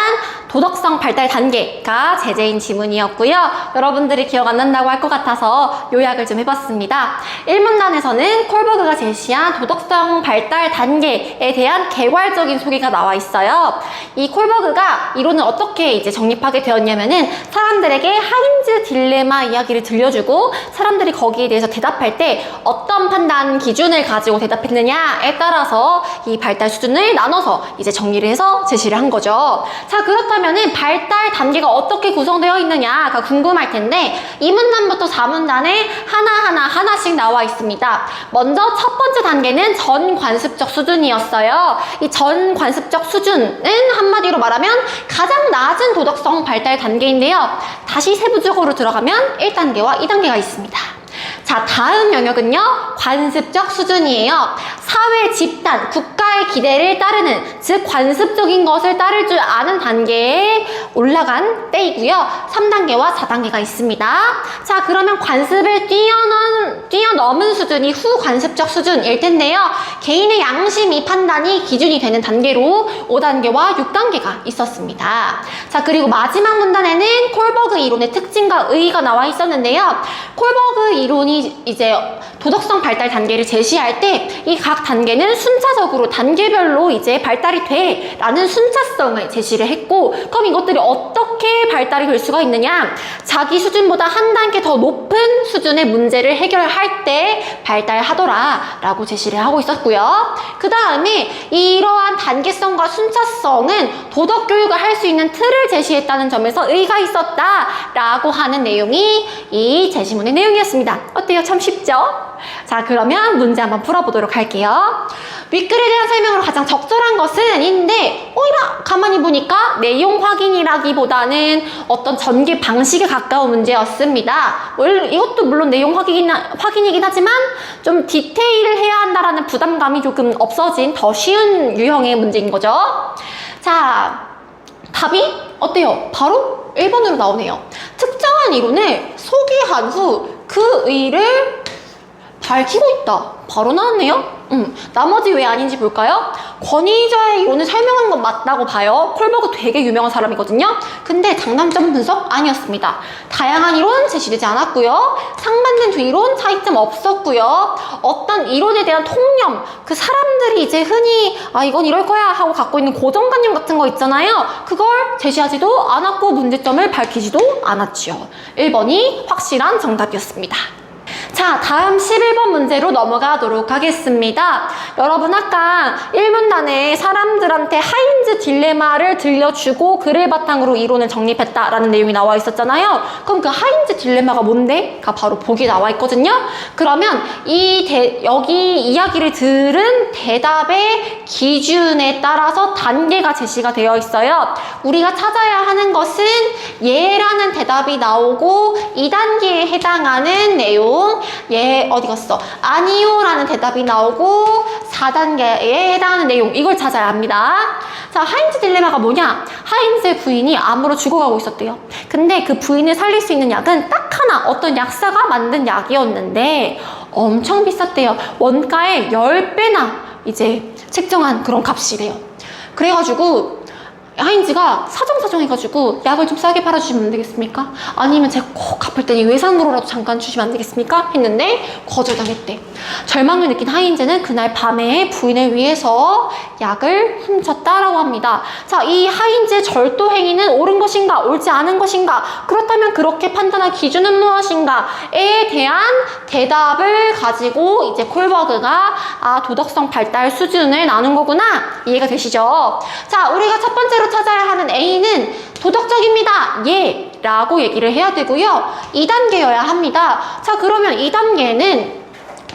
도덕성 발달 단계가 제재인 지문이었고요. 여러분들이 기억 안 난다고 할 것 같아서 요약을 좀 해봤습니다. 1문단에서는 콜버그가 제시한 도덕성 발달 단계에 대한 개괄적인 소개가 나와 있어요. 이 콜버그가 이론을 어떻게 이제 정립하게 되었냐면은 사람들에게 하인즈 딜레마 이야기를 들려주고 사람들이 거기에 대해서 대답할 때 어떤 판단 기준을 가지고 대답했느냐에 따라서 이 발달 수준을 나눠서 이제 정리를 해서 제시를 한 거죠. 자, 그렇다면은 발달 단계가 어떻게 구성되어 있느냐가 궁금할 텐데 2문단부터 4문단에 하나씩 나와 있습니다. 먼저 첫 번째 단계는 전관습적 수준이었어요. 이 전관습적 수준은 한마디로 말하면 가장 낮은 도덕성 발달 단계인데요. 다시 세부적으로 들어가면 1단계와 2단계가 있습니다. 자, 다음 영역은요, 관습적 수준이에요. 사회, 집단, 국가의 기대를 따르는, 즉 관습적인 것을 따를 줄 아는 단계에 올라간 때이고요. 3단계와 4단계가 있습니다. 자, 그러면 관습을 뛰어넘은 수준이 후관습적 수준일 텐데요. 개인의 양심이 판단이 기준이 되는 단계로 5단계와 6단계가 있었습니다. 자, 그리고 마지막 문단에는 콜버그 이론의 특징과 의의가 나와 있었는데요. 콜버그 이론이 이제 도덕성 발달 단계를 제시할 때 이 각 단계는 순차적으로 단계별로 이제 발달이 돼 라는 순차성을 제시를 했고, 그럼 이것들이 어떻게 발달이 될 수가 있느냐, 자기 수준보다 한 단계 더 높은 수준의 문제를 해결할 때 발달하더라 라고 제시를 하고 있었고요. 그 다음에 이러한 단계성과 순차성은 도덕 교육을 할 수 있는 틀을 제시했다는 점에서 의의가 있었다 라고 하는 내용이 이 제시문의 내용이었습니다. 어때요? 참 쉽죠? 자, 그러면 문제 한번 풀어보도록 할게요. 윗글에 대한 설명으로 가장 적절한 것은 인데, 가만히 보니까 내용 확인이라기보다는 어떤 전개 방식에 가까운 문제였습니다. 이것도 물론 내용 확인이긴 하지만 좀 디테일을 해야 한다라는 부담감이 조금 없어진 더 쉬운 유형의 문제인 거죠. 자, 답이 어때요? 바로 1번으로 나오네요. 특정한 이론을 소개한 후 그 의의를 밝히고 있다. 바로 나왔네요. 나머지 왜 아닌지 볼까요? 권위자의 이론을 설명한 건 맞다고 봐요. 콜버그 되게 유명한 사람이거든요. 근데 장단점 분석 아니었습니다. 다양한 이론 제시되지 않았고요. 상반된 두 이론 차이점 없었고요. 어떤 이론에 대한 통념, 그 사람들이 이제 흔히 이건 이럴 거야 하고 갖고 있는 고정관념 같은 거 있잖아요. 그걸 제시하지도 않았고 문제점을 밝히지도 않았죠. 1번이 확실한 정답이었습니다. 자, 다음 11번 문제로 넘어가도록 하겠습니다. 여러분 아까 1문단에 사람들한테 하인즈 딜레마를 들려주고 그를 바탕으로 이론을 정립했다라는 내용이 나와 있었잖아요. 그럼 그 하인즈 딜레마가 뭔데? 가 바로 보기 나와 있거든요. 그러면 여기 이야기를 들은 대답의 기준에 따라서 단계가 제시가 되어 있어요. 우리가 찾아야 하는 것은 예라는 대답이 나오고 2단계에 해당하는 내용, 예, 어디 갔어? 아니요 라는 대답이 나오고 4단계에 해당하는 내용, 이걸 찾아야 합니다. 자, 하인즈 딜레마가 뭐냐? 하인즈의 부인이 암으로 죽어가고 있었대요. 근데 그 부인을 살릴 수 있는 약은 딱 하나, 어떤 약사가 만든 약이었는데 엄청 비쌌대요. 원가의 10배나 이제 책정한 그런 값이래요. 그래가지고 하인즈가 사정사정해가지고 약을 좀 싸게 팔아주시면 안 되겠습니까? 아니면 제가 꼭 갚을 테니 외상으로라도 잠깐 주시면 안 되겠습니까? 했는데 거절당했대. 절망을 느낀 하인즈는 그날 밤에 부인을 위해서 약을 훔쳤다라고 합니다. 자, 이 하인즈의 절도 행위는 옳은 것인가, 옳지 않은 것인가, 그렇다면 그렇게 판단할 기준은 무엇인가에 대한 대답을 가지고 이제 콜버그가 도덕성 발달 수준을 나눈 거구나, 이해가 되시죠? 자, 우리가 첫 번째로 찾아야 하는 A는 도덕적입니다. 예 라고 얘기를 해야 되고요. 2단계여야 합니다. 자, 그러면 2단계는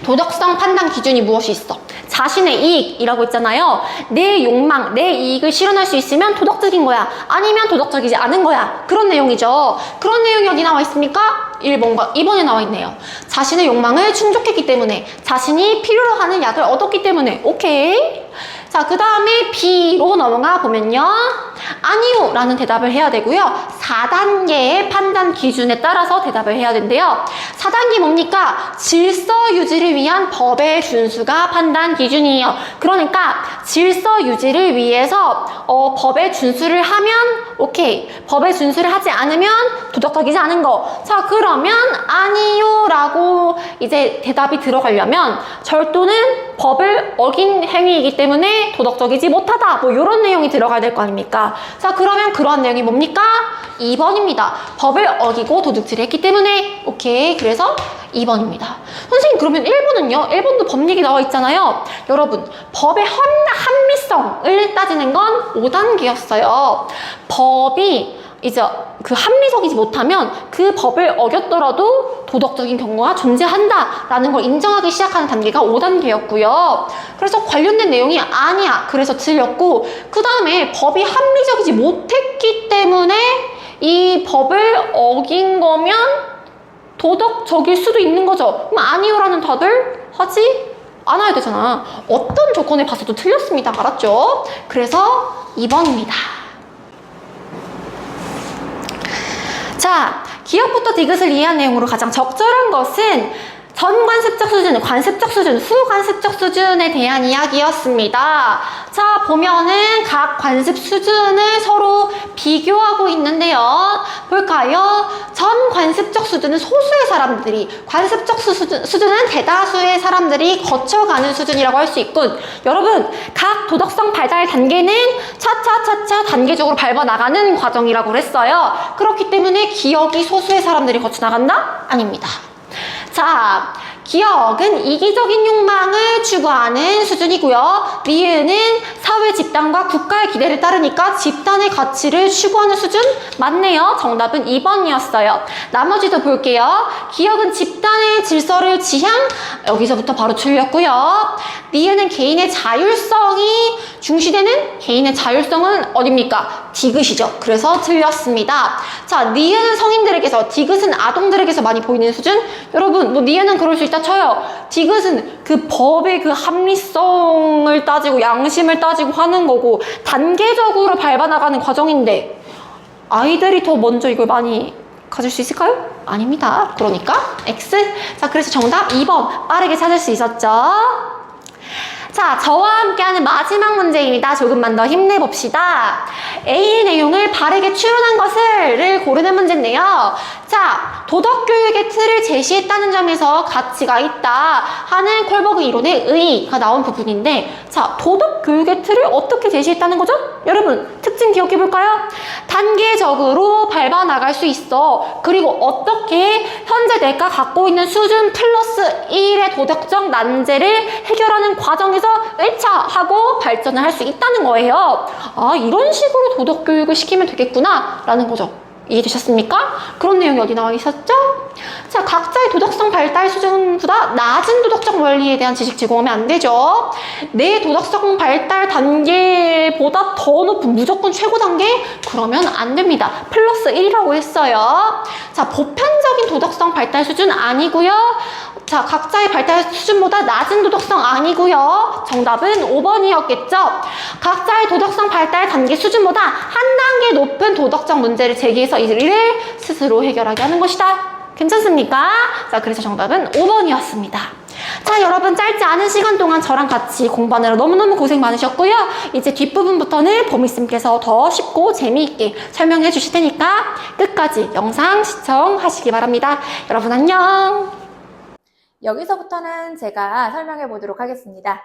도덕성 판단 기준이 무엇이 있어? 자신의 이익이라고 있잖아요. 내 욕망, 내 이익을 실현할 수 있으면 도덕적인 거야. 아니면 도덕적이지 않은 거야. 그런 내용이죠. 그런 내용이 여기 나와 있습니까? 1번과 2번에 나와 있네요. 자신의 욕망을 충족했기 때문에, 자신이 필요로 하는 약을 얻었기 때문에. 오케이. 자, 그 다음에 B로 넘어가 보면요. 아니요 라는 대답을 해야 되고요. 4단계의 판단 기준에 따라서 대답을 해야 된대요. 4단계 뭡니까? 질서 유지를 위한 법의 준수가 판단 기준이에요. 그러니까 질서 유지를 위해서 법의 준수를 하면 오케이. 법의 준수를 하지 않으면 도덕적이지 않은 거. 자, 그러면 아니요 라고 이제 대답이 들어가려면 절도는 법을 어긴 행위이기 때문에 도덕적이지 못하다, 뭐 이런 내용이 들어가야 될 거 아닙니까? 자, 그러면 그러한 내용이 뭡니까? 2번입니다. 법을 어기고 도둑질을 했기 때문에. 오케이. 그래서 2번입니다. 선생님, 그러면 1번은요? 1번도 법 얘기 나와 있잖아요. 여러분, 법의 합리성을 따지는 건 5단계였어요. 법이 이제 그 합리적이지 못하면 그 법을 어겼더라도 도덕적인 경우가 존재한다라는 걸 인정하기 시작하는 단계가 5단계였고요. 그래서 관련된 내용이 아니야, 그래서 틀렸고, 그 다음에 법이 합리적이지 못했기 때문에 이 법을 어긴 거면 도덕적일 수도 있는 거죠. 그럼 아니요라는 다들 하지 않아야 되잖아. 어떤 조건에 봐서도 틀렸습니다. 알았죠? 그래서 2번입니다. 자, 기억부터 디귿을 이해한 내용으로 가장 적절한 것은 전관습적 수준, 관습적 수준, 수관습적 수준에 대한 이야기였습니다. 자, 보면은 각 관습 수준을 서로 비교하고 있는데요. 볼까요? 전관습적 수준은 소수의 사람들이, 관습적 수준은 대다수의 사람들이 거쳐가는 수준이라고 할 수 있군. 여러분, 각 도덕성 발달 단계는 차차차차 단계적으로 밟아나가는 과정이라고 그랬어요. 그렇기 때문에 기억이 소수의 사람들이 거쳐나간다? 아닙니다. 자, 기억은 이기적인 욕망을 추구하는 수준이고요. 니은은 사회 집단과 국가의 기대를 따르니까 집단의 가치를 추구하는 수준? 맞네요. 정답은 2번이었어요. 나머지도 볼게요. 기억은 집단의 질서를 지향? 여기서부터 바로 틀렸고요. 니은은 개인의 자율성이 중시되는? 개인의 자율성은 어딥니까? 디귿이죠. 그래서 틀렸습니다. 자, 니은은 성인들에게서, 디귿은 아동들에게서 많이 보이는 수준? 여러분, 뭐 니은은 그럴 수 있다 쳐요. 디귿은 그 법의 그 합리성을 따지고 양심을 따지고 하는 거고 단계적으로 밟아나가는 과정인데 아이들이 더 먼저 이걸 많이 가질 수 있을까요? 아닙니다. 그러니까 X. 자, 그래서 정답 2번 빠르게 찾을 수 있었죠? 자, 저와 함께하는 마지막 문제입니다. 조금만 더 힘내봅시다. A의 내용을 바르게 추론한 것을 고르는 문제인데요. 자, 도덕교육의 틀을 제시했다는 점에서 가치가 있다 하는 콜버그 이론의 의의가 나온 부분인데, 자, 도덕교육의 틀을 어떻게 제시했다는 거죠? 여러분, 특징 기억해볼까요? 단계적으로 밟아나갈 수 있어. 그리고 어떻게 현재 내가 갖고 있는 수준 플러스 1의 도덕적 난제를 해결하는 과정에서 1차 하고 발전을 할 수 있다는 거예요. 아, 이런 식으로 도덕교육을 시키면 되겠구나 라는 거죠. 이해되셨습니까? 그런 내용이 어디 나와 있었죠? 자, 각자의 도덕성 발달 수준보다 낮은 도덕적 원리에 대한 지식 제공하면 안 되죠. 내 도덕성 발달 단계보다 더 높은 무조건 최고 단계? 그러면 안 됩니다. 플러스 1이라고 했어요. 자, 보편적인 도덕성 발달 수준 아니고요. 자, 각자의 발달 수준보다 낮은 도덕성 아니고요. 정답은 5번이었겠죠. 각자의 도덕성 발달 단계 수준보다 한 단계 높은 도덕적 문제를 제기해서 이를 스스로 해결하게 하는 것이다. 괜찮습니까? 자, 그래서 정답은 5번이었습니다. 자, 여러분 짧지 않은 시간 동안 저랑 같이 공부하느라 너무너무 고생 많으셨고요. 이제 뒷부분부터는 보미쌤께서 더 쉽고 재미있게 설명해 주실 테니까 끝까지 영상 시청하시기 바랍니다. 여러분 안녕! 여기서부터는 제가 설명해 보도록 하겠습니다.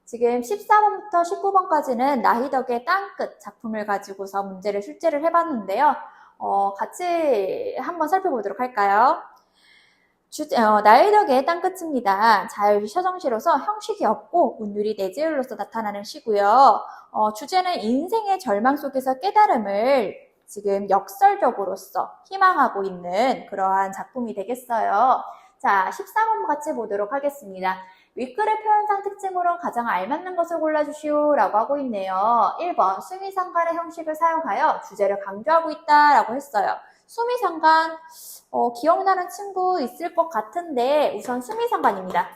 지금 14번부터 19번까지는 나희덕의 땅끝 작품을 가지고서 문제를 출제를 해봤는데요. 같이 한번 살펴보도록 할까요? 나희덕의 땅끝입니다. 자율시 서정시로서 형식이 없고 운율이 내재율로서 나타나는 시고요. 주제는 인생의 절망 속에서 깨달음을 지금 역설적으로서 희망하고 있는 그러한 작품이 되겠어요. 자, 14번 같이 보도록 하겠습니다. 윗글의 표현상 특징으로 가장 알맞는 것을 골라주시오 라고 하고 있네요. 1번 수미상관의 형식을 사용하여 주제를 강조하고 있다 라고 했어요. 수미상관 기억나는 친구 있을 것 같은데 우선 수미상관입니다.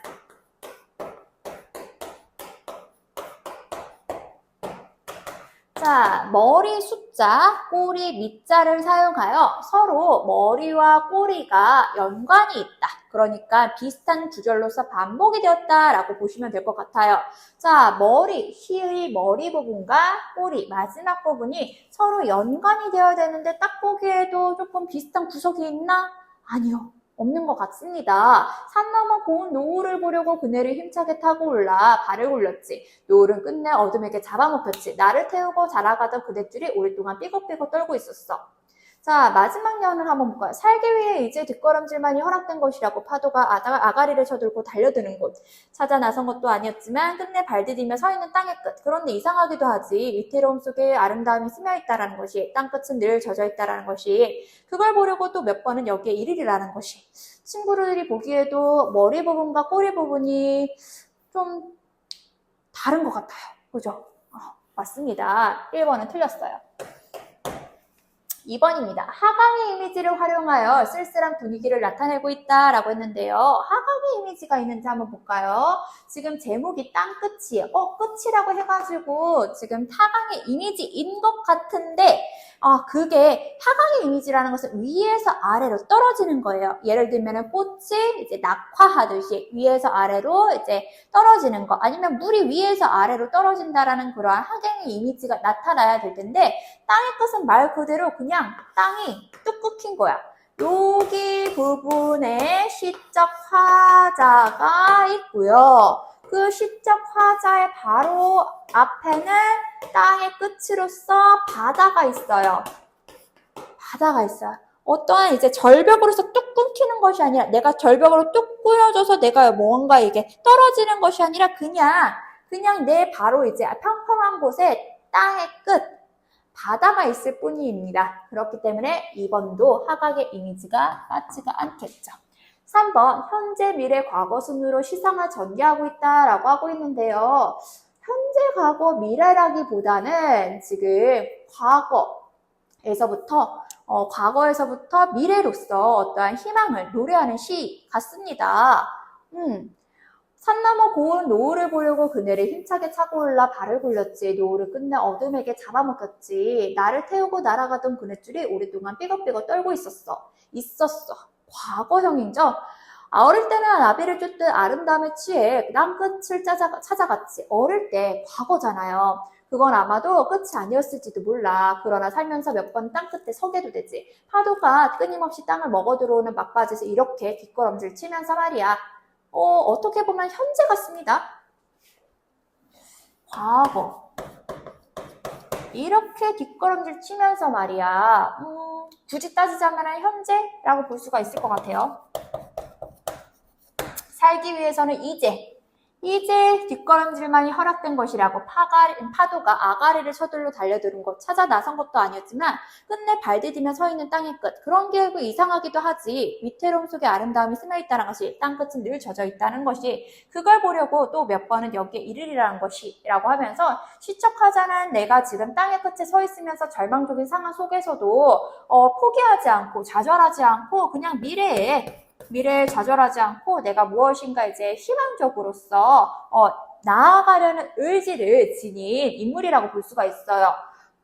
자, 머리 숫자, 꼬리 밑자를 사용하여 서로 머리와 꼬리가 연관이 있다. 그러니까 비슷한 구절로서 반복이 되었다라고 보시면 될 것 같아요. 자, 머리, 시의 머리 부분과 꼬리, 마지막 부분이 서로 연관이 되어야 되는데 딱 보기에도 조금 비슷한 구석이 있나? 아니요. 없는 것 같습니다. 산 넘어 고운 노을을 보려고 그네를 힘차게 타고 올라 발을 굴렸지. 노을은 끝내 어둠에게 잡아먹혔지. 나를 태우고 자라가던 그대줄이 오랫동안 삐걱삐걱 떨고 있었어. 자, 마지막 연을 한번 볼까요? 살기 위해 이제 뒷걸음질만이 허락된 것이라고 파도가 아가리를 쳐들고 달려드는 곳. 찾아 나선 것도 아니었지만 끝내 발디디며 서 있는 땅의 끝. 그런데 이상하기도 하지. 위태로움 속에 아름다움이 스며있다라는 것이, 땅끝은 늘 젖어있다라는 것이, 그걸 보려고 또 몇 번은 여기에 이르리라는 것이. 친구들이 보기에도 머리 부분과 꼬리 부분이 좀 다른 것 같아요. 그죠? 맞습니다. 1번은 틀렸어요. 2번입니다. 하강의 이미지를 활용하여 쓸쓸한 분위기를 나타내고 있다라고 했는데요. 하강의 이미지가 있는지 한번 볼까요? 지금 제목이 땅끝이에요. 끝이라고 해가지고 지금 하강의 이미지인 것 같은데 그게 하강의 이미지라는 것은 위에서 아래로 떨어지는 거예요. 예를 들면 꽃이 이제 낙화하듯이 위에서 아래로 이제 떨어지는 거, 아니면 물이 위에서 아래로 떨어진다라는 그러한 하강의 이미지가 나타나야 될 텐데, 땅의 끝은 말 그대로 그냥 땅이 뚝 끊긴 거야. 여기 부분에 시적 화자가 있고요. 그 시적 화자의 바로 앞에는 땅의 끝으로서 바다가 있어요. 바다가 있어요. 어떠한 이제 절벽으로서 뚝 끊기는 것이 아니라, 내가 절벽으로 뚝 끊어져서 내가 뭔가 이게 떨어지는 것이 아니라 그냥 내 바로 이제 평평한 곳에 땅의 끝, 바다가 있을 뿐입니다. 그렇기 때문에 2번도 하강의 이미지가 맞지가 않겠죠. 3번, 현재, 미래, 과거 순으로 시상을 전개하고 있다라고 하고 있는데요. 현재, 과거, 미래라기보다는 지금 과거에서부터 미래로서 어떠한 희망을 노래하는 시 같습니다. 산 너머 고운 노을을 보려고 그네를 힘차게 차고 올라 발을 굴렸지. 노을을 끝내 어둠에게 잡아먹혔지. 나를 태우고 날아가던 그네줄이 오랫동안 삐걱삐걱 떨고 있었어. 과거형이죠. 어릴 때는 나비를 쫓듯 아름다움에 취해 땅끝을 찾아갔지. 어릴 때 과거잖아요. 그건 아마도 끝이 아니었을지도 몰라. 그러나 살면서 몇 번 땅끝에 서게도 되지. 파도가 끊임없이 땅을 먹어 들어오는 막바지에서 이렇게 뒷걸음질 치면서 말이야. 어떻게 보면 현재 같습니다. 과거. 이렇게 뒷걸음질 치면서 말이야. 굳이 따지자면 현재라고 볼 수가 있을 것 같아요. 살기 위해서는 이제 뒷걸음질만이 허락된 것이라고 파도가 아가리를 서둘러 달려드는 것, 찾아 나선 것도 아니었지만 끝내 발 디디며 서 있는 땅의 끝, 그런 게 이상하기도 하지. 위태로움 속에 아름다움이 스며있다는 것이, 땅끝은 늘 젖어있다는 것이, 그걸 보려고 또 몇 번은 여기에 이르리라는 것이라고 하면서, 시척하자는 내가 지금 땅의 끝에 서 있으면서 절망적인 상황 속에서도 포기하지 않고 좌절하지 않고 그냥 미래에 좌절하지 않고 내가 무엇인가 이제 희망적으로서 나아가려는 의지를 지닌 인물이라고 볼 수가 있어요.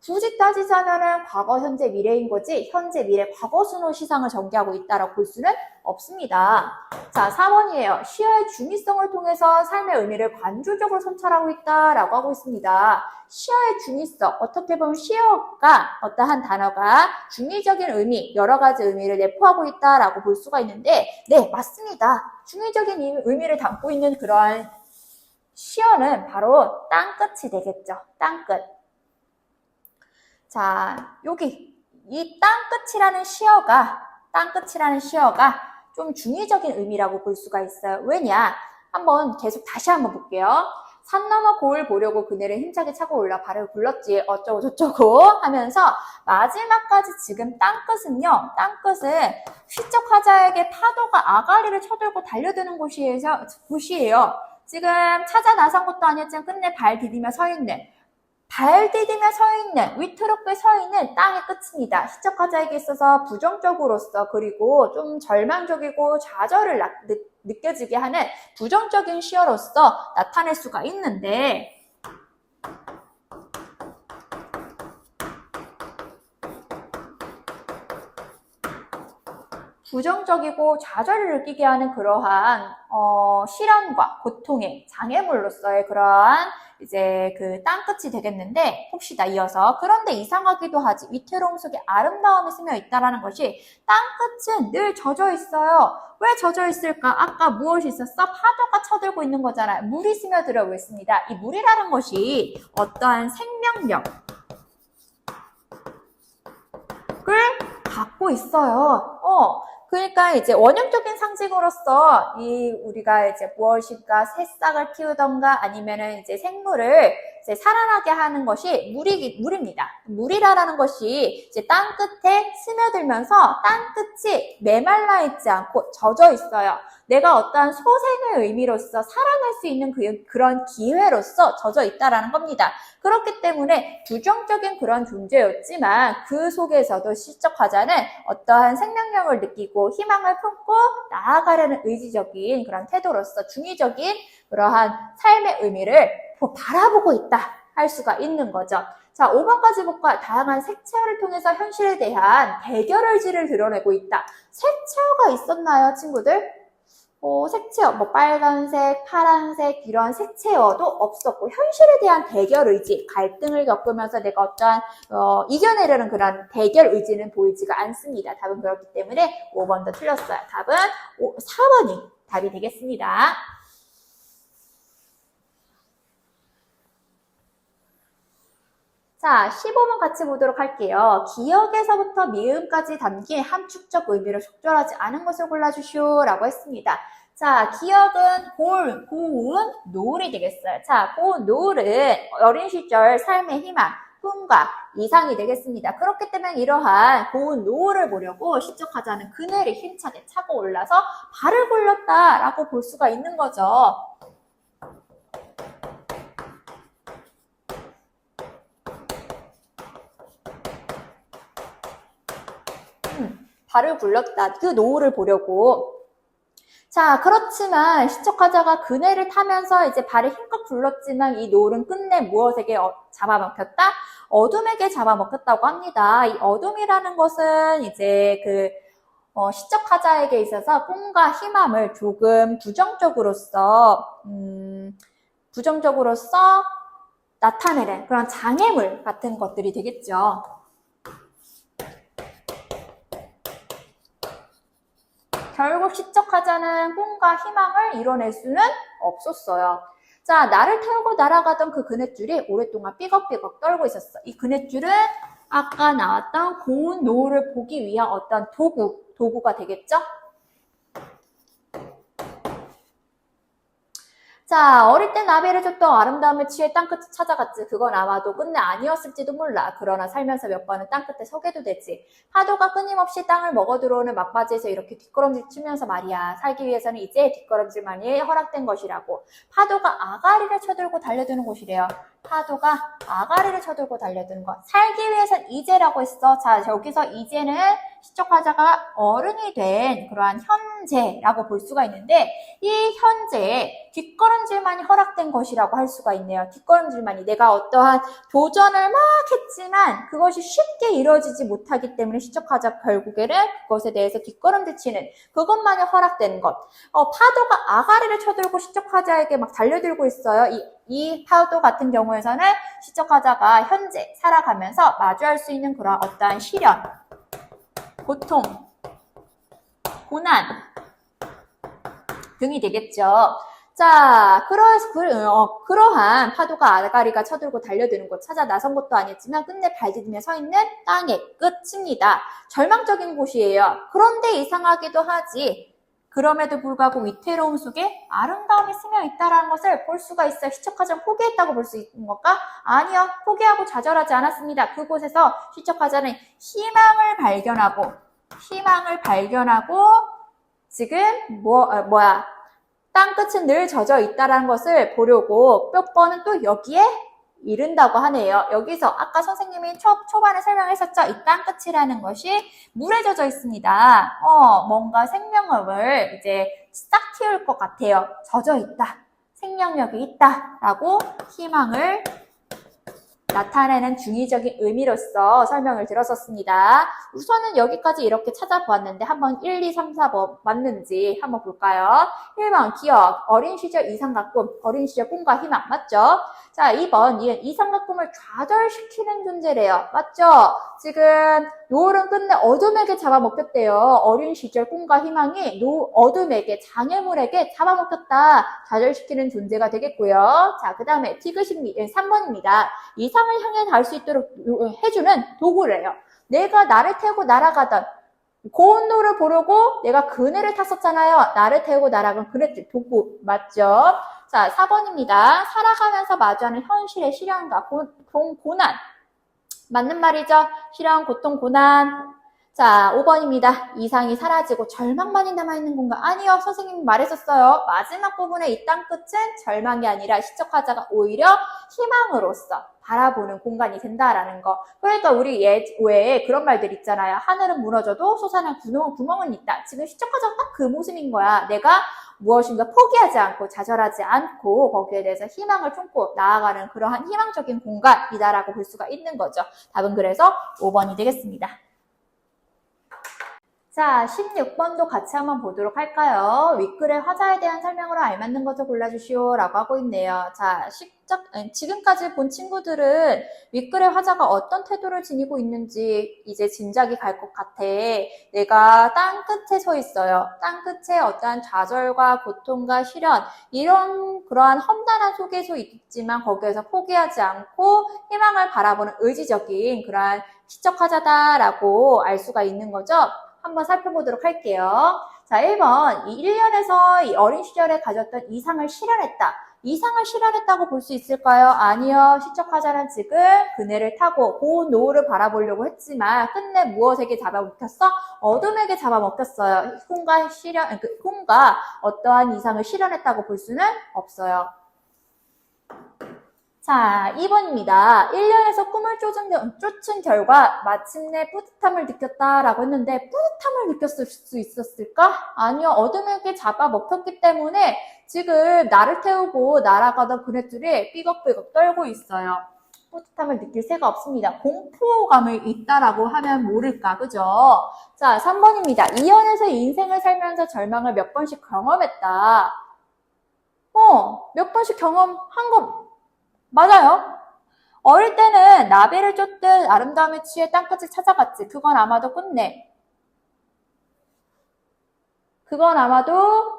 굳이 따지자면은 과거, 현재, 미래인 거지 현재, 미래, 과거 순으로 시상을 전개하고 있다라고 볼 수는 없습니다. 자, 4번이에요. 시어의 중의성을 통해서 삶의 의미를 관조적으로 선찰하고 있다라고 하고 있습니다. 시어의 중의성, 어떻게 보면 시어가 어떠한 단어가 중의적인 의미, 여러 가지 의미를 내포하고 있다라고 볼 수가 있는데, 네, 맞습니다. 중의적인 의미를 담고 있는 그러한 시어는 바로 땅끝이 되겠죠. 땅끝. 자, 여기 이 땅끝이라는 시어가 좀 중의적인 의미라고 볼 수가 있어요. 왜냐? 다시 한번 볼게요. 산 너머 고을 보려고 그네를 힘차게 차고 올라 발을 굴렀지. 어쩌고 저쩌고 하면서 마지막까지 지금 땅끝은 시적 화자에게 파도가 아가리를 쳐들고 달려드는 곳이에요. 지금 찾아 나선 것도 아니었지만 끝내 발 디디며 서 있는, 위태롭게 서 있는 땅의 끝입니다. 시적 화자에게 있어서 부정적으로서, 그리고 좀 절망적이고 좌절을 느껴지게 하는 부정적인 시어로서 나타낼 수가 있는데, 부정적이고 좌절을 느끼게 하는 그러한 시련과 고통의 장애물로서의 그러한 이제 그 땅끝이 되겠는데, 봅시다. 이어서, 그런데 이상하기도 하지. 위태로움 속에 아름다움이 스며 있다라는 것이, 땅끝은 늘 젖어 있어요. 왜 젖어 있을까? 아까 무엇이 있었어? 파도가 쳐들고 있는 거잖아요. 물이 스며들어오고 있습니다. 이 물이라는 것이 어떠한 생명력을 갖고 있어요. 그러니까 이제 원형적인 상징으로서 우리가 이제 무엇인가 새싹을 키우던가 아니면은 이제 생물을 이제 살아나게 하는 것이 물입니다. 물이라는 것이 이제 땅 끝에 스며들면서 땅 끝이 메말라 있지 않고 젖어 있어요. 내가 어떠한 소생의 의미로서 살아날 수 있는 그런 기회로서 젖어 있다라는 겁니다. 그렇기 때문에 부정적인 그런 존재였지만 그 속에서도 시적 화자는 어떠한 생명력을 느끼고 희망을 품고 나아가려는 의지적인 그런 태도로서 중의적인 그러한 삶의 의미를 바라보고 있다 할 수가 있는 거죠. 자, 5번까지 볼까요? 다양한 색채어를 통해서 현실에 대한 대결 의지를 드러내고 있다. 색채어가 있었나요, 친구들? 색채어, 뭐 빨간색, 파란색 이런 색채어도 없었고 현실에 대한 대결 의지, 갈등을 겪으면서 내가 어떠한 이겨내려는 그런 대결 의지는 보이지가 않습니다. 답은 그렇기 때문에 5번도 틀렸어요. 답은 4번이 답이 되겠습니다. 자, 15번 같이 보도록 할게요. 기역에서부터 미음까지 담긴 함축적 의미로 적절하지 않은 것을 골라주시오 라고 했습니다. 자, 기역은 고운, 노을이 되겠어요. 자, 고운, 노을은 어린 시절 삶의 희망, 꿈과 이상이 되겠습니다. 그렇기 때문에 이러한 고운 노을을 보려고 시적 화자는 그늘이 힘차게 차고 올라서 발을 굴렸다라고 볼 수가 있는 거죠. 발을 굴렸다. 그 노을을 보려고. 자, 그렇지만 시척화자가 그네를 타면서 이제 발을 힘껏 굴렀지만 이 노을은 끝내 무엇에게 잡아먹혔다? 어둠에게 잡아먹혔다고 합니다. 이 어둠이라는 것은 이제 시척화자에게 있어서 꿈과 희망을 조금 부정적으로서 나타내는 그런 장애물 같은 것들이 되겠죠. 결국 시척화자는 꿈과 희망을 이뤄낼 수는 없었어요. 자, 나를 태우고 날아가던 그 그네줄이 오랫동안 삐걱삐걱 떨고 있었어. 이 그네줄은 아까 나왔던 고운 노을을 보기 위한 어떤 도구가 되겠죠? 자, 어릴 때 나비를 줬던 아름다움에 취해 땅끝을 찾아갔지. 그건 아마도 끝내 아니었을지도 몰라. 그러나 살면서 몇 번은 땅끝에 서게도 되지. 파도가 끊임없이 땅을 먹어 들어오는 막바지에서 이렇게 뒷걸음질 치면서 말이야. 살기 위해서는 이제 뒷걸음질만이 허락된 것이라고. 파도가 아가리를 쳐들고 달려드는 곳이래요. 파도가 아가리를 쳐들고 달려드는 것. 살기 위해선 이제라고 했어. 자, 여기서 이제는 시척화자가 어른이 된 그러한 현재라고 볼 수가 있는데 이 현재에 뒷걸음질만이 허락된 것이라고 할 수가 있네요. 뒷걸음질만이 내가 어떠한 도전을 막 했지만 그것이 쉽게 이루어지지 못하기 때문에 시척화자 결국에는 그것에 대해서 뒷걸음질 치는 그것만이 허락된 것. 파도가 아가리를 쳐들고 시척화자에게 막 달려들고 있어요. 이 파도 같은 경우에서는 시척화자가 현재 살아가면서 마주할 수 있는 그런 어떠한 시련, 고통, 고난 등이 되겠죠. 자, 그러한 파도가 아가리가 쳐들고 달려드는 곳 찾아 나선 것도 아니었지만 끝내 발디디며 서 있는 땅의 끝입니다. 절망적인 곳이에요. 그런데 이상하기도 하지. 그럼에도 불구하고 위태로움 속에 아름다움이 스며 있다는 것을 볼 수가 있어요. 시척화자는 포기했다고 볼 수 있는 걸까? 아니요. 포기하고 좌절하지 않았습니다. 그곳에서 시척화자는 희망을 발견하고 지금 땅끝은 늘 젖어 있다는 것을 보려고 몇 번은 또 여기에 이른다고 하네요. 여기서 아까 선생님이 초반에 설명했었죠. 이 땅끝이라는 것이 물에 젖어 있습니다. 뭔가 생명력을 이제 싹 틔울 것 같아요. 젖어 있다. 생명력이 있다라고 희망을 나타내는 중의적인 의미로서 설명을 들었었습니다. 우선은 여기까지 이렇게 찾아보았는데 한번 1, 2, 3, 4번 맞는지 한번 볼까요? 1번 기억, 어린 시절 이상과 꿈, 어린 시절 꿈과 희망 맞죠? 자, 2번 이상과 꿈을 좌절시키는 존재래요. 맞죠? 지금 노을은 끝내 어둠에게 잡아먹혔대요. 어린 시절 꿈과 희망이 어둠에게 장애물에게 잡아먹혔다. 좌절시키는 존재가 되겠고요. 자, 그 다음에 디귿이 3번입니다. 이상을 향해 갈 수 있도록 해주는 도구래요. 내가 나를 태우고 날아가던 고운 노를 보려고 내가 그네를 탔었잖아요. 나를 태우고 날아간 그네줄 도구 맞죠? 자, 4번입니다. 살아가면서 마주하는 현실의 시련과 고난. 맞는 말이죠? 시련, 고통, 고난. 자, 5번입니다. 이상이 사라지고 절망만이 남아있는 건가? 아니요, 선생님이 말했었어요. 마지막 부분의 이 땅 끝은 절망이 아니라 시적화자가 오히려 희망으로서 바라보는 공간이 된다라는 거. 그러니까 우리 외에 그런 말들 있잖아요. 하늘은 무너져도 솟아난 구멍은 있다. 지금 시적화자가 딱 그 모습인 거야. 내가 무엇인가 포기하지 않고 좌절하지 않고 거기에 대해서 희망을 품고 나아가는 그러한 희망적인 공간이다라고 볼 수가 있는 거죠. 답은 그래서 5번이 되겠습니다. 자, 16번도 같이 한번 보도록 할까요? 윗글의 화자에 대한 설명으로 알맞는 것을 골라주시오 라고 하고 있네요. 자, 지금까지 본 친구들은 윗글의 화자가 어떤 태도를 지니고 있는지 이제 짐작이 갈 것 같아. 내가 땅 끝에 서 있어요. 땅 끝에 어떠한 좌절과 고통과 시련, 그러한 험난한 속에서 있지만 거기에서 포기하지 않고 희망을 바라보는 의지적인 그러한 시적화자다라고 알 수가 있는 거죠. 한번 살펴보도록 할게요. 자, 1번. 이 1년에서 이 어린 시절에 가졌던 이상을 실현했다. 이상을 실현했다고 볼 수 있을까요? 아니요. 시적화자는 지금 그네를 타고 그 노을을 바라보려고 했지만 끝내 무엇에게 잡아먹혔어? 어둠에게 잡아먹혔어요. 꿈과 어떠한 이상을 실현했다고 볼 수는 없어요. 자, 2번입니다. 1년에서 꿈을 쫓은 결과 마침내 뿌듯함을 느꼈다라고 했는데 뿌듯함을 느꼈을 수 있었을까? 아니요. 어둠에게 잡아먹혔기 때문에 지금 나를 태우고 날아가던 그네들이 삐걱삐걱 떨고 있어요. 뿌듯함을 느낄 새가 없습니다. 공포감이 있다라고 하면 모를까, 그죠? 자, 3번입니다. 2년에서 인생을 살면서 절망을 몇 번씩 경험했다. 몇 번씩 경험한 거 맞아요. 어릴 때는 나비를 쫓듯 아름다움에 취해 땅끝을 찾아갔지. 그건 아마도 끝내. 그건 아마도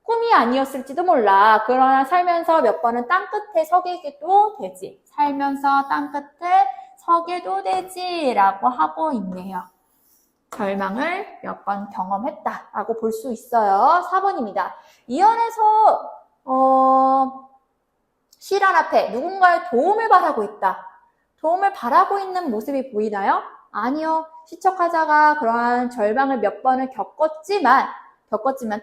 꿈이 아니었을지도 몰라. 그러나 살면서 몇 번은 땅끝에 서게도 되지. 살면서 땅끝에 서게도 되지. 라고 하고 있네요. 절망을 몇 번 경험했다라고 볼 수 있어요. 4번입니다. 이연에서 시련 앞에 누군가의 도움을 바라고 있다. 도움을 바라고 있는 모습이 보이나요? 아니요. 시적화자가 그러한 절망을 몇 번을 겪었지만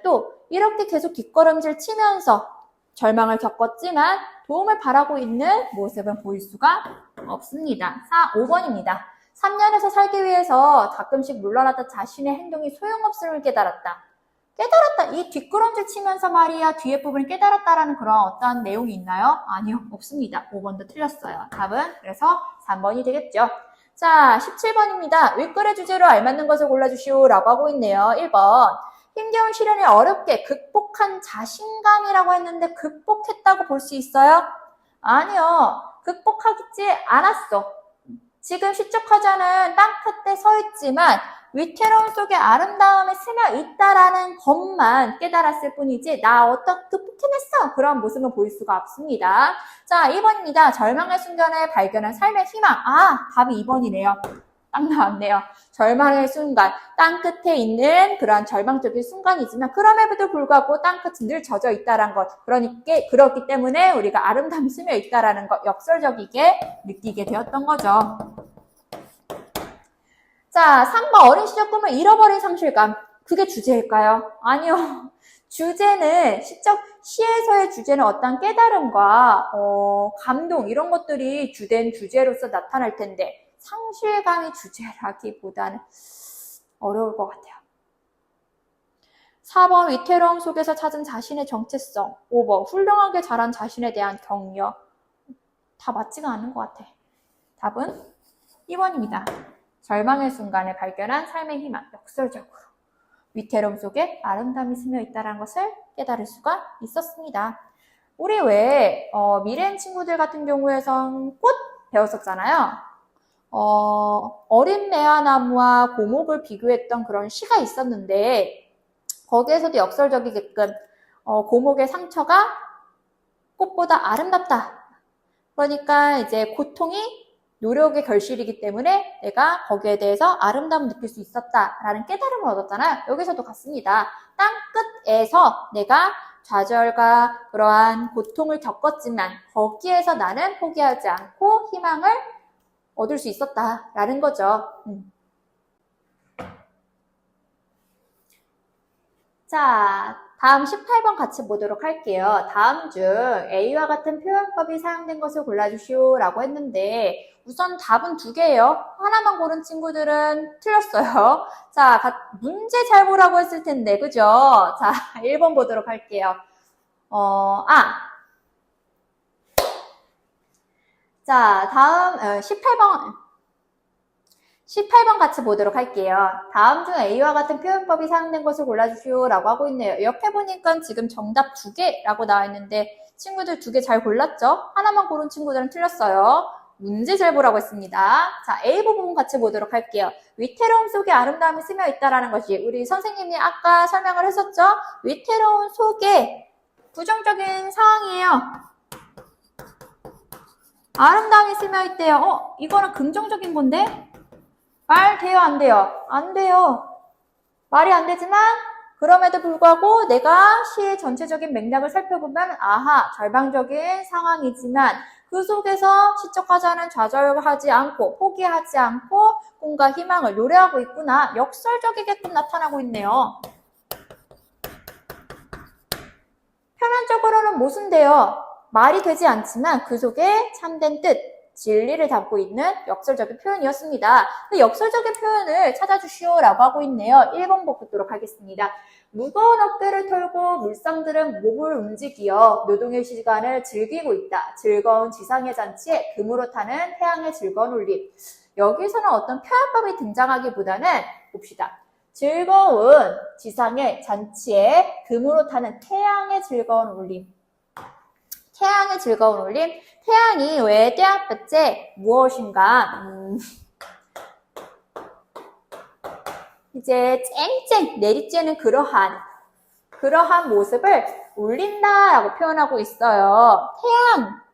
또 이렇게 계속 뒷걸음질 치면서 절망을 겪었지만 도움을 바라고 있는 모습은 보일 수가 없습니다. 5번입니다. 3년에서 살기 위해서 가끔씩 물러났던 자신의 행동이 소용없음을 깨달았다. 이 뒷걸음질 치면서 말이야 뒤에 부분을 깨달았다라는 그런 어떤 내용이 있나요? 아니요, 없습니다. 5번도 틀렸어요. 답은 그래서 3번이 되겠죠. 자, 17번입니다. 윗글의 주제로 알맞는 것을 골라주시오 라고 하고 있네요. 1번. 힘겨운 시련을 어렵게 극복한 자신감이라고 했는데 극복했다고 볼 수 있어요? 아니요. 극복하지 않았어. 지금 시적화자는 땅 끝에 서 있지만 위태로움 속에 아름다움에 스며 있다라는 것만 깨달았을 뿐이지 나 어떻게 극복해냈어 그런 모습은 보일 수가 없습니다. 자, 2번입니다. 절망의 순간에 발견한 삶의 희망. 답이 2번이네요. 딱 나왔네요. 절망의 순간, 땅 끝에 있는 그런 절망적인 순간이지만 그럼에도 불구하고 땅 끝은 늘 젖어 있다는 것. 그렇기 때문에 우리가 아름다움이 스며 있다라는 것 역설적이게 느끼게 되었던 거죠. 자, 3번 어린 시절 꿈을 잃어버린 상실감. 그게 주제일까요? 아니요. 주제는 시에서의 주제는 어떤 깨달음과 감동 이런 것들이 주된 주제로서 나타날 텐데 상실감이 주제라기보다는 어려울 것 같아요. 4번 위태로움 속에서 찾은 자신의 정체성. 5번 훌륭하게 자란 자신에 대한 격려. 다 맞지가 않은 것 같아. 답은 2번입니다. 절망의 순간에 발견한 삶의 희망. 역설적으로 위태로움 속에 아름다움이 스며 있다는 것을 깨달을 수가 있었습니다. 우리 외에 미래인 친구들 같은 경우에선 꽃 배웠었잖아요. 어린 매화나무와 고목을 비교했던 그런 시가 있었는데 거기에서도 역설적이게끔 고목의 상처가 꽃보다 아름답다. 그러니까 이제 고통이 노력의 결실이기 때문에 내가 거기에 대해서 아름다움을 느낄 수 있었다라는 깨달음을 얻었잖아요. 여기서도 같습니다. 땅 에서 내가 좌절과 그러한 고통을 겪었지만 거기에서 나는 포기하지 않고 희망을 얻을 수 있었다라는 거죠. 자, 다음 18번 같이 보도록 할게요. 다음 중 A와 같은 표현법이 사용된 것을 골라주시오 라고 했는데 우선 답은 두 개예요. 하나만 고른 친구들은 틀렸어요. 자, 문제 잘 보라고 했을 텐데, 그죠? 자, 1번 보도록 할게요. 자, 다음 18번 같이 보도록 할게요. 다음 중 A와 같은 표현법이 사용된 것을 골라주시오 라고 하고 있네요. 옆에 보니까 지금 정답 2개라고 나와 있는데 친구들 2개 잘 골랐죠? 하나만 고른 친구들은 틀렸어요. 문제 잘 보라고 했습니다. 자, A 부분 같이 보도록 할게요. 위태로움 속에 아름다움이 스며 있다라는 것이 우리 선생님이 아까 설명을 했었죠? 위태로움 속에 부정적인 상황이에요. 아름다움이 스며 있대요. 이거는 긍정적인 건데? 말 돼요, 안 돼요? 안 돼요. 말이 안 되지만 그럼에도 불구하고 내가 시의 전체적인 맥락을 살펴보면 아하, 절망적인 상황이지만 그 속에서 시적하지 않은 좌절하지 않고 포기하지 않고 꿈과 희망을 노래하고 있구나. 역설적이게끔 나타나고 있네요. 표면적으로는 모순돼요. 말이 되지 않지만 그 속에 참된 뜻, 진리를 담고 있는 역설적인 표현이었습니다. 그 역설적인 표현을 찾아주시오라고 하고 있네요. 1번 보도록 하겠습니다. 무거운 어깨를 털고 물상들은 몸을 움직이어 노동의 시간을 즐기고 있다. 즐거운 지상의 잔치에 금으로 타는 태양의 즐거운 울림. 여기서는 어떤 표현법이 등장하기보다는 봅시다. 즐거운 지상의 잔치에 금으로 타는 태양의 즐거운 울림. 태양의 즐거운 울림. 태양이 왜 때아볕에 무엇인가? 이제 쨍쨍 내리쬐는 그러한 모습을 울린다라고 표현하고 있어요.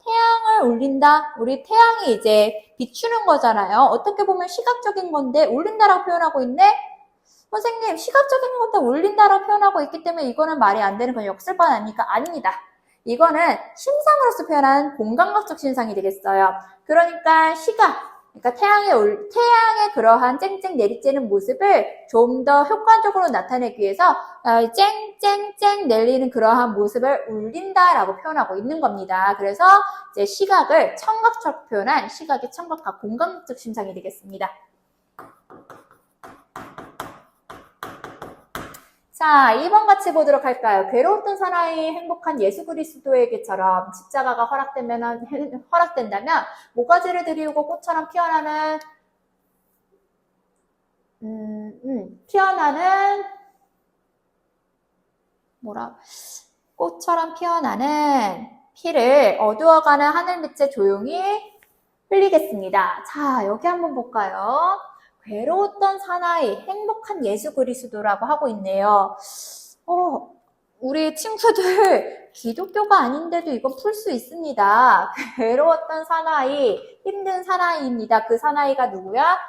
태양을 울린다. 우리 태양이 이제 비추는 거잖아요. 어떻게 보면 시각적인 건데 울린다라고 표현하고 있네? 선생님, 시각적인 건데 울린다라고 표현하고 있기 때문에 이거는 말이 안 되는 건 역설반 아닙니까? 아닙니다. 이거는 심상으로서 표현한 공감각적 신상이 되겠어요. 그러니까 태양의 그러한 쨍쨍 내리쬐는 모습을 좀 더 효과적으로 나타내기 위해서 쨍쨍쨍 내리는 그러한 모습을 울린다라고 표현하고 있는 겁니다. 그래서 이제 시각을 청각적 표현한 시각의 청각과 공감적 심상이 되겠습니다. 자, 2번 같이 보도록 할까요? 괴로웠던 사나이 행복한 예수 그리스도에게처럼 십자가가 허락된다면 모가지를 들이우고 꽃처럼 피어나는 꽃처럼 피어나는 피를 어두워가는 하늘빛에 조용히 흘리겠습니다. 자, 여기 한번 볼까요? 괴로웠던 사나이, 행복한 예수 그리스도라고 하고 있네요. 우리 친구들 기독교가 아닌데도 이거 풀 수 있습니다. 괴로웠던 사나이, 힘든 사나이입니다. 그 사나이가 누구야?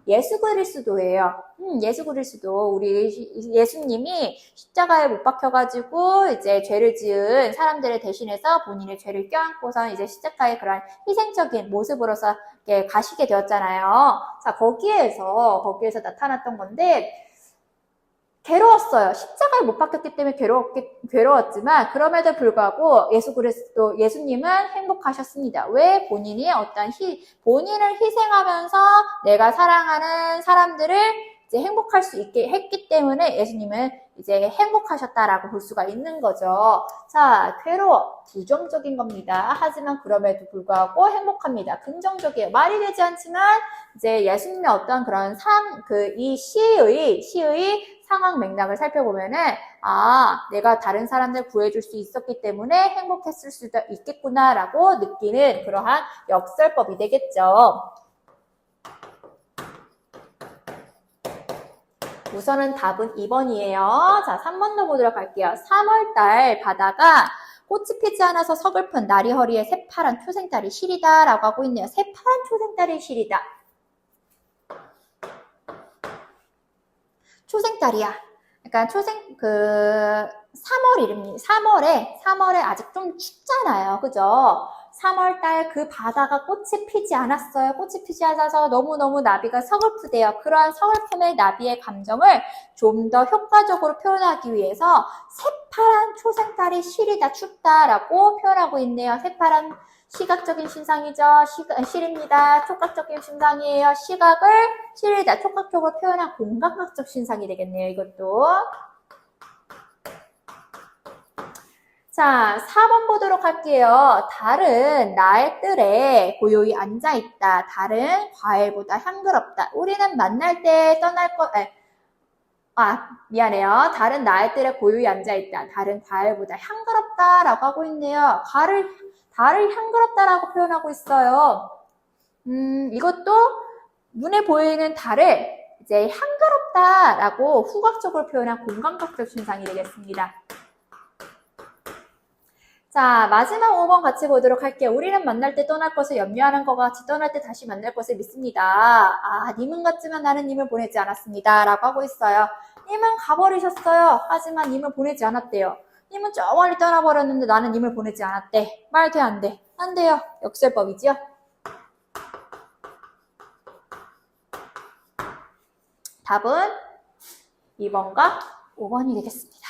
예수 그리스도예요. 예수 그리스도. 우리 예수님이 십자가에 못 박혀가지고 이제 죄를 지은 사람들을 대신해서 본인의 죄를 껴안고서 이제 십자가의 그런 희생적인 모습으로서 가시게 되었잖아요. 자, 거기에서 나타났던 건데, 괴로웠어요. 십자가에 못 박혔기 때문에 괴로웠지만, 그럼에도 불구하고 예수님은 행복하셨습니다. 왜? 본인을 희생하면서 내가 사랑하는 사람들을 이제 행복할 수 있게 했기 때문에 예수님은 이제 행복하셨다라고 볼 수가 있는 거죠. 자, 괴로워. 부정적인 겁니다. 하지만 그럼에도 불구하고 행복합니다. 긍정적이에요. 말이 되지 않지만 이제 예수님의 어떤 그런 이 시의 상황 맥락을 살펴보면은 내가 다른 사람들 구해줄 수 있었기 때문에 행복했을 수도 있겠구나라고 느끼는 그러한 역설법이 되겠죠. 우선은 답은 2번이에요. 자, 3번도 보도록 할게요. 3월달 바다가 꽃이 피지 않아서 서글픈 나리 허리에 새파란 초생달이 시리다 라고 하고 있네요. 새파란 초생달이 시리다. 초생달이야. 그러니까 3월에 아직 좀 춥잖아요. 그죠? 3월달 그 바다가 꽃이 피지 않았어요. 꽃이 피지 않아서 너무너무 나비가 서글프대요. 그러한 서글픔의 나비의 감정을 좀 더 효과적으로 표현하기 위해서 새파란 초생달이 시리다 춥다라고 표현하고 있네요. 새파란 시각적인 신상이죠. 실입니다. 촉각적인 신상이에요. 시각을 시리다 촉각적으로 표현한 공감각적 신상이 되겠네요. 이것도. 자, 4번 보도록 할게요. 달은 나의 뜰에 고요히 앉아있다. 달은 과일보다 향그럽다. 우리는 만날 때 떠날 미안해요. 달은 나의 뜰에 고요히 앉아있다. 달은 과일보다 향그럽다. 라고 하고 있네요. 달을 향그럽다라고 표현하고 있어요. 이것도 눈에 보이는 달을 이제 향그럽다라고 후각적으로 표현한 공감각적 신상이 되겠습니다. 자, 마지막 5번 같이 보도록 할게요. 우리는 만날 때 떠날 것을 염려하는 것 같이 떠날 때 다시 만날 것을 믿습니다. 님은 갔지만 나는 님을 보내지 않았습니다. 라고 하고 있어요. 님은 가버리셨어요. 하지만 님을 보내지 않았대요. 님은 저 멀리 떠나버렸는데 나는 님을 보내지 않았대. 말 돼, 안 돼? 안 돼요. 역설법이죠. 답은 2번과 5번이 되겠습니다.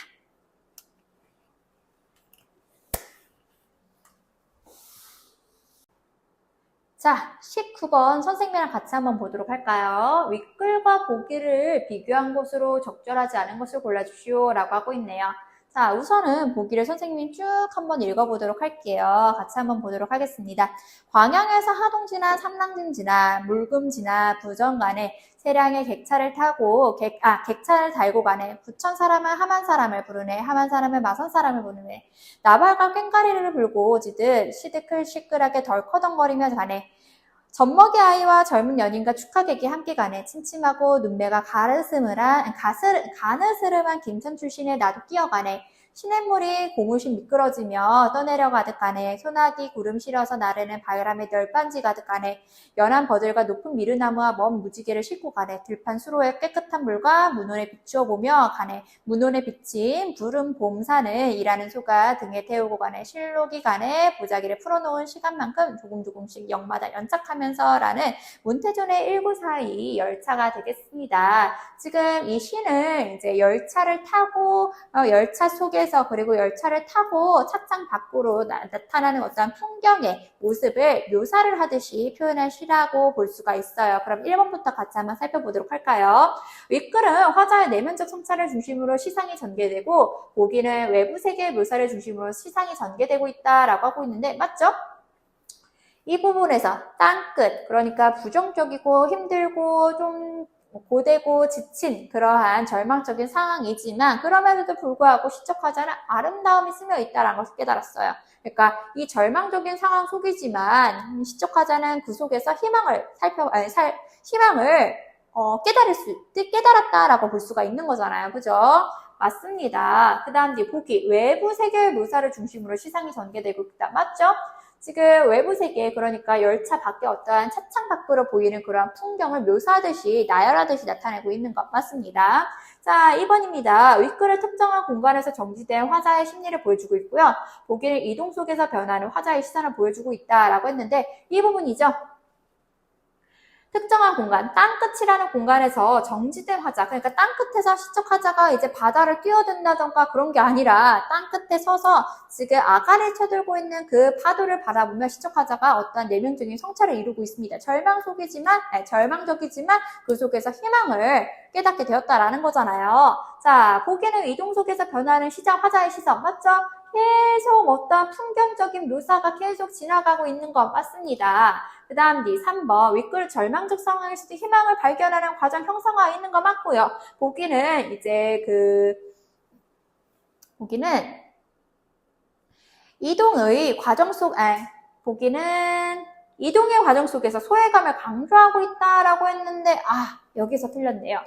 자, 19번 선생님이랑 같이 한번 보도록 할까요? 윗글과 보기를 비교한 것으로 적절하지 않은 것을 골라주시오 라고 하고 있네요. 자, 우선은 보기를 선생님이 쭉 한번 읽어보도록 할게요. 같이 한번 보도록 하겠습니다. 광양에서 하동 지나 삼랑진 지나 물금 지나 부정 간에 세량의 객차를 타고 객차를 달고 가네. 부천 사람은 함한 사람을 부르네. 함한 사람은 마선 사람을 부르네. 나발과 꽹과리를 불고 오지듯 시끌시끌하게 덜커덩거리며 가네. 젖먹이 아이와 젊은 연인과 축하객이 함께 가네. 침침하고 눈매가 가느스름한 김천 출신의 나도 끼어가네. 시냇물이 고무신 미끄러지며 떠내려 가득 가네. 소나기 구름 실어서 나르는 바람에 널빤지 가득 가네. 연한 버들과 높은 미르나무와 먼 무지개를 싣고 가네. 들판 수로에 깨끗한 물과 문혼에 비추어 보며 가네. 문혼에 비친 푸른 봄산을 일하는 소가 등에 태우고 가네. 실록이 가네. 보자기를 풀어놓은 시간만큼 조금씩 역마다 연착하면서 라는 문태존의 1942 열차가 되겠습니다. 지금 이 시는 이제 열차를 타고 열차 속에서 그리고 열차를 타고 차창 밖으로 나타나는 어떤 풍경의 모습을 묘사를 하듯이 표현한 시라고 볼 수가 있어요. 그럼 1번부터 같이 한번 살펴보도록 할까요? 윗글은 화자의 내면적 성찰을 중심으로 시상이 전개되고 보기는 외부 세계의 묘사를 중심으로 시상이 전개되고 있다라고 하고 있는데 맞죠? 이 부분에서 땅끝, 그러니까 부정적이고 힘들고 좀 고되고 지친 그러한 절망적인 상황이지만 그럼에도 불구하고 시적화자는 아름다움이 스며 있다는 것을 깨달았어요. 그러니까 이 절망적인 상황 속이지만 시적화자는 그 속에서 희망을 깨달았다라고 볼 수가 있는 거잖아요. 그죠? 맞습니다. 그 다음 뒤 보기, 외부 세계의 묘사를 중심으로 시상이 전개되고 있다. 맞죠? 지금 외부 세계, 그러니까 열차 밖에 어떠한 차창 밖으로 보이는 그런 풍경을 묘사하듯이, 나열하듯이 나타내고 있는 것 맞습니다. 자, 2번입니다. 윗글을 특정한 공간에서 정지된 화자의 심리를 보여주고 있고요. 보기는 이동 속에서 변하는 화자의 시선을 보여주고 있다라고 했는데 이 부분이죠. 특정한 공간, 땅끝이라는 공간에서 정지된 화자, 그러니까 땅끝에서 시적 화자가 이제 바다를 뛰어든다던가 그런 게 아니라 땅끝에 서서 지금 아가를 쳐들고 있는 그 파도를 바라보며 시적 화자가 어떠한 내면적인 성찰을 이루고 있습니다. 절망적이지만 그 속에서 희망을 깨닫게 되었다라는 거잖아요. 자, 보기는 이동 속에서 변하는 시작 화자의 시선, 맞죠? 계속 어떤 풍경적인 묘사가 계속 지나가고 있는 것 맞습니다. 그 다음 뒤 3번 윗글 절망적 상황에서도 희망을 발견하는 과정 형성화 있는 거 맞고요. 보기는 이동의 과정 속에서 소외감을 강조하고 있다라고 했는데 여기서 틀렸네요.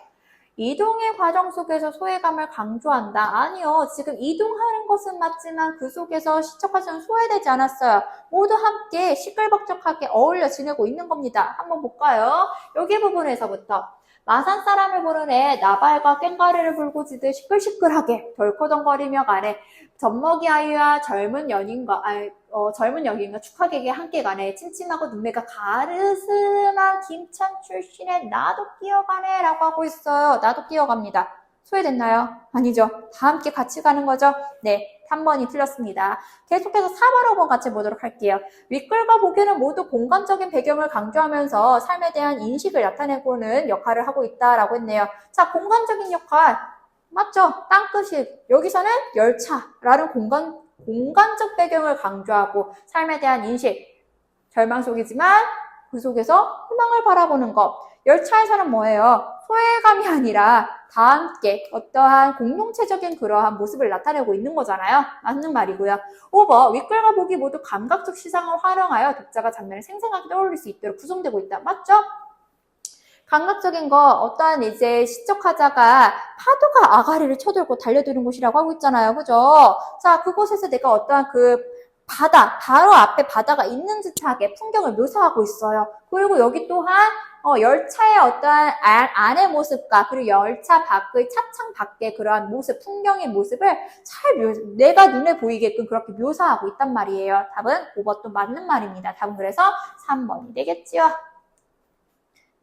이동의 과정 속에서 소외감을 강조한다. 아니요. 지금 이동하는 것은 맞지만 그 속에서 시적화자는 소외되지 않았어요. 모두 함께 시끌벅적하게 어울려 지내고 있는 겁니다. 한번 볼까요? 여기 부분에서부터 마산 사람을 부르네 나발과 꽹과리를 불고 지듯 시끌시끌하게 덜커덩거리며 가네 젖먹이 아이와 젊은 연인과 축하객이 함께 가네 침침하고 눈매가 가르스름한 김천 출신의 나도 뛰어가네 라고 하고 있어요. 나도 뛰어갑니다. 소외됐나요? 아니죠. 다 함께 같이 가는 거죠. 네, 3번이 틀렸습니다. 계속해서 4번, 5번 같이 보도록 할게요. 윗글과 보기는 모두 공간적인 배경을 강조하면서 삶에 대한 인식을 나타내고는 역할을 하고 있다라고 했네요. 자, 공간적인 역할. 맞죠? 땅끝이. 여기서는 열차라는 공간적 배경을 강조하고 삶에 대한 인식. 절망 속이지만 그 속에서 희망을 바라보는 것. 열차에서는 뭐예요? 소외감이 아니라 다 함께 어떠한 공동체적인 그러한 모습을 나타내고 있는 거잖아요. 맞는 말이고요. 5번, 윗글과 보기 모두 감각적 시상을 활용하여 독자가 장면을 생생하게 떠올릴 수 있도록 구성되고 있다. 맞죠? 감각적인 거 어떠한 이제 시적 화자가 파도가 아가리를 쳐들고 달려드는 곳이라고 하고 있잖아요. 그죠? 자, 그곳에서 내가 어떠한 그 바다, 바로 앞에 바다가 있는 듯하게 풍경을 묘사하고 있어요. 그리고 여기 또한 열차의 어떠한 안의 모습과 그리고 열차 밖의 차창 밖의 그러한 모습, 풍경의 모습을 내가 눈에 보이게끔 그렇게 묘사하고 있단 말이에요. 답은 5번도 맞는 말입니다. 답은 그래서 3번이 되겠지요.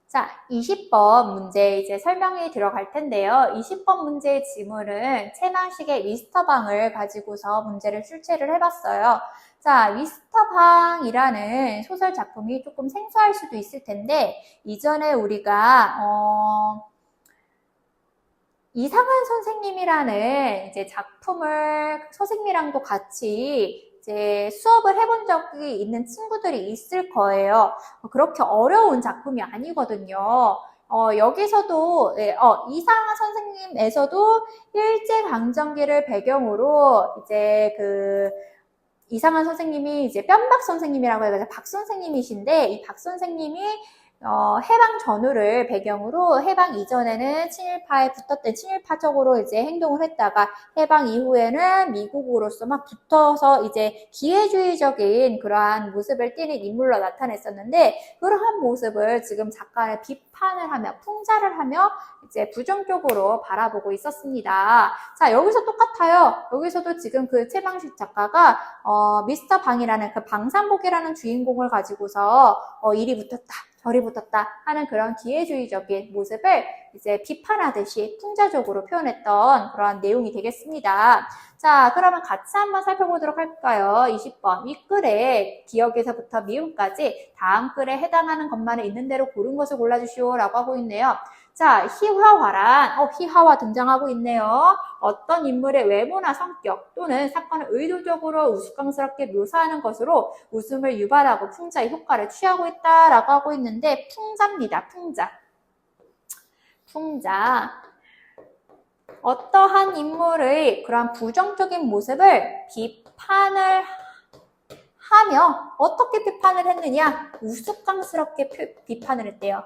자, 20번 문제 이제 설명이 들어갈 텐데요. 20번 문제의 지문은 채망식의 미스터방을 가지고서 문제를 출제를 해봤어요. 자, 미스터방이라는 소설 작품이 조금 생소할 수도 있을 텐데, 이전에 우리가, 이상한 선생님이라는 이제 작품을 선생님이랑도 같이 이제 수업을 해본 적이 있는 친구들이 있을 거예요. 그렇게 어려운 작품이 아니거든요. 여기서도, 이상한 선생님에서도 일제강점기를 배경으로 이제 이상한 선생님이 이제 뺨박 선생님이라고 해가지고 박 선생님이신데, 이 박 선생님이 해방 전후를 배경으로 해방 이전에는 친일파에 붙었던 친일파적으로 이제 행동을 했다가 해방 이후에는 미국으로서 막 붙어서 이제 기회주의적인 그러한 모습을 띠는 인물로 나타냈었는데 그러한 모습을 지금 작가는 비판을 하며 풍자를 하며 이제 부정적으로 바라보고 있었습니다. 자, 여기서 똑같아요. 여기서도 지금 그 최방식 작가가 미스터 방이라는 그 방산복이라는 주인공을 가지고서 이리 붙었다. 저리 붙었다 하는 그런 기회주의적인 모습을 이제 비판하듯이 풍자적으로 표현했던 그런 내용이 되겠습니다. 자, 그러면 같이 한번 살펴보도록 할까요? 20번. 윗글에 기억에서부터 미음까지 다음 글에 해당하는 것만을 있는 대로 고른 것을 골라주시오 라고 하고 있네요. 자, 희화화란, 희화화 등장하고 있네요. 어떤 인물의 외모나 성격 또는 사건을 의도적으로 우스꽝스럽게 묘사하는 것으로 웃음을 유발하고 풍자의 효과를 취하고 있다라고 하고 있는데 풍자입니다. 풍자. 어떠한 인물의 그런 부정적인 모습을 비판을 하며 어떻게 비판을 했느냐? 우스꽝스럽게 비판을 했대요.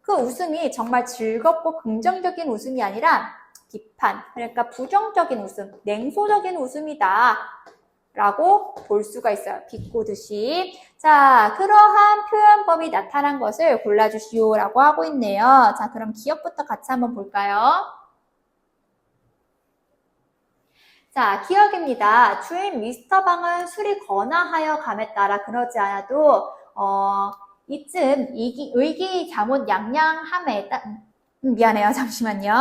그 웃음이 정말 즐겁고 긍정적인 웃음이 아니라 비판, 그러니까 부정적인 웃음, 냉소적인 웃음이다 라고 볼 수가 있어요. 비꼬듯이. 자, 그러한 표현법이 나타난 것을 골라주시오 라고 하고 있네요. 자, 그럼 기억부터 같이 한번 볼까요? 자, 기억입니다. 주인 미스터 방은 술이 거나하여 감에 따라 그러지 않아도 이쯤 의기 잠옷 양양함에 미안해요. 잠시만요.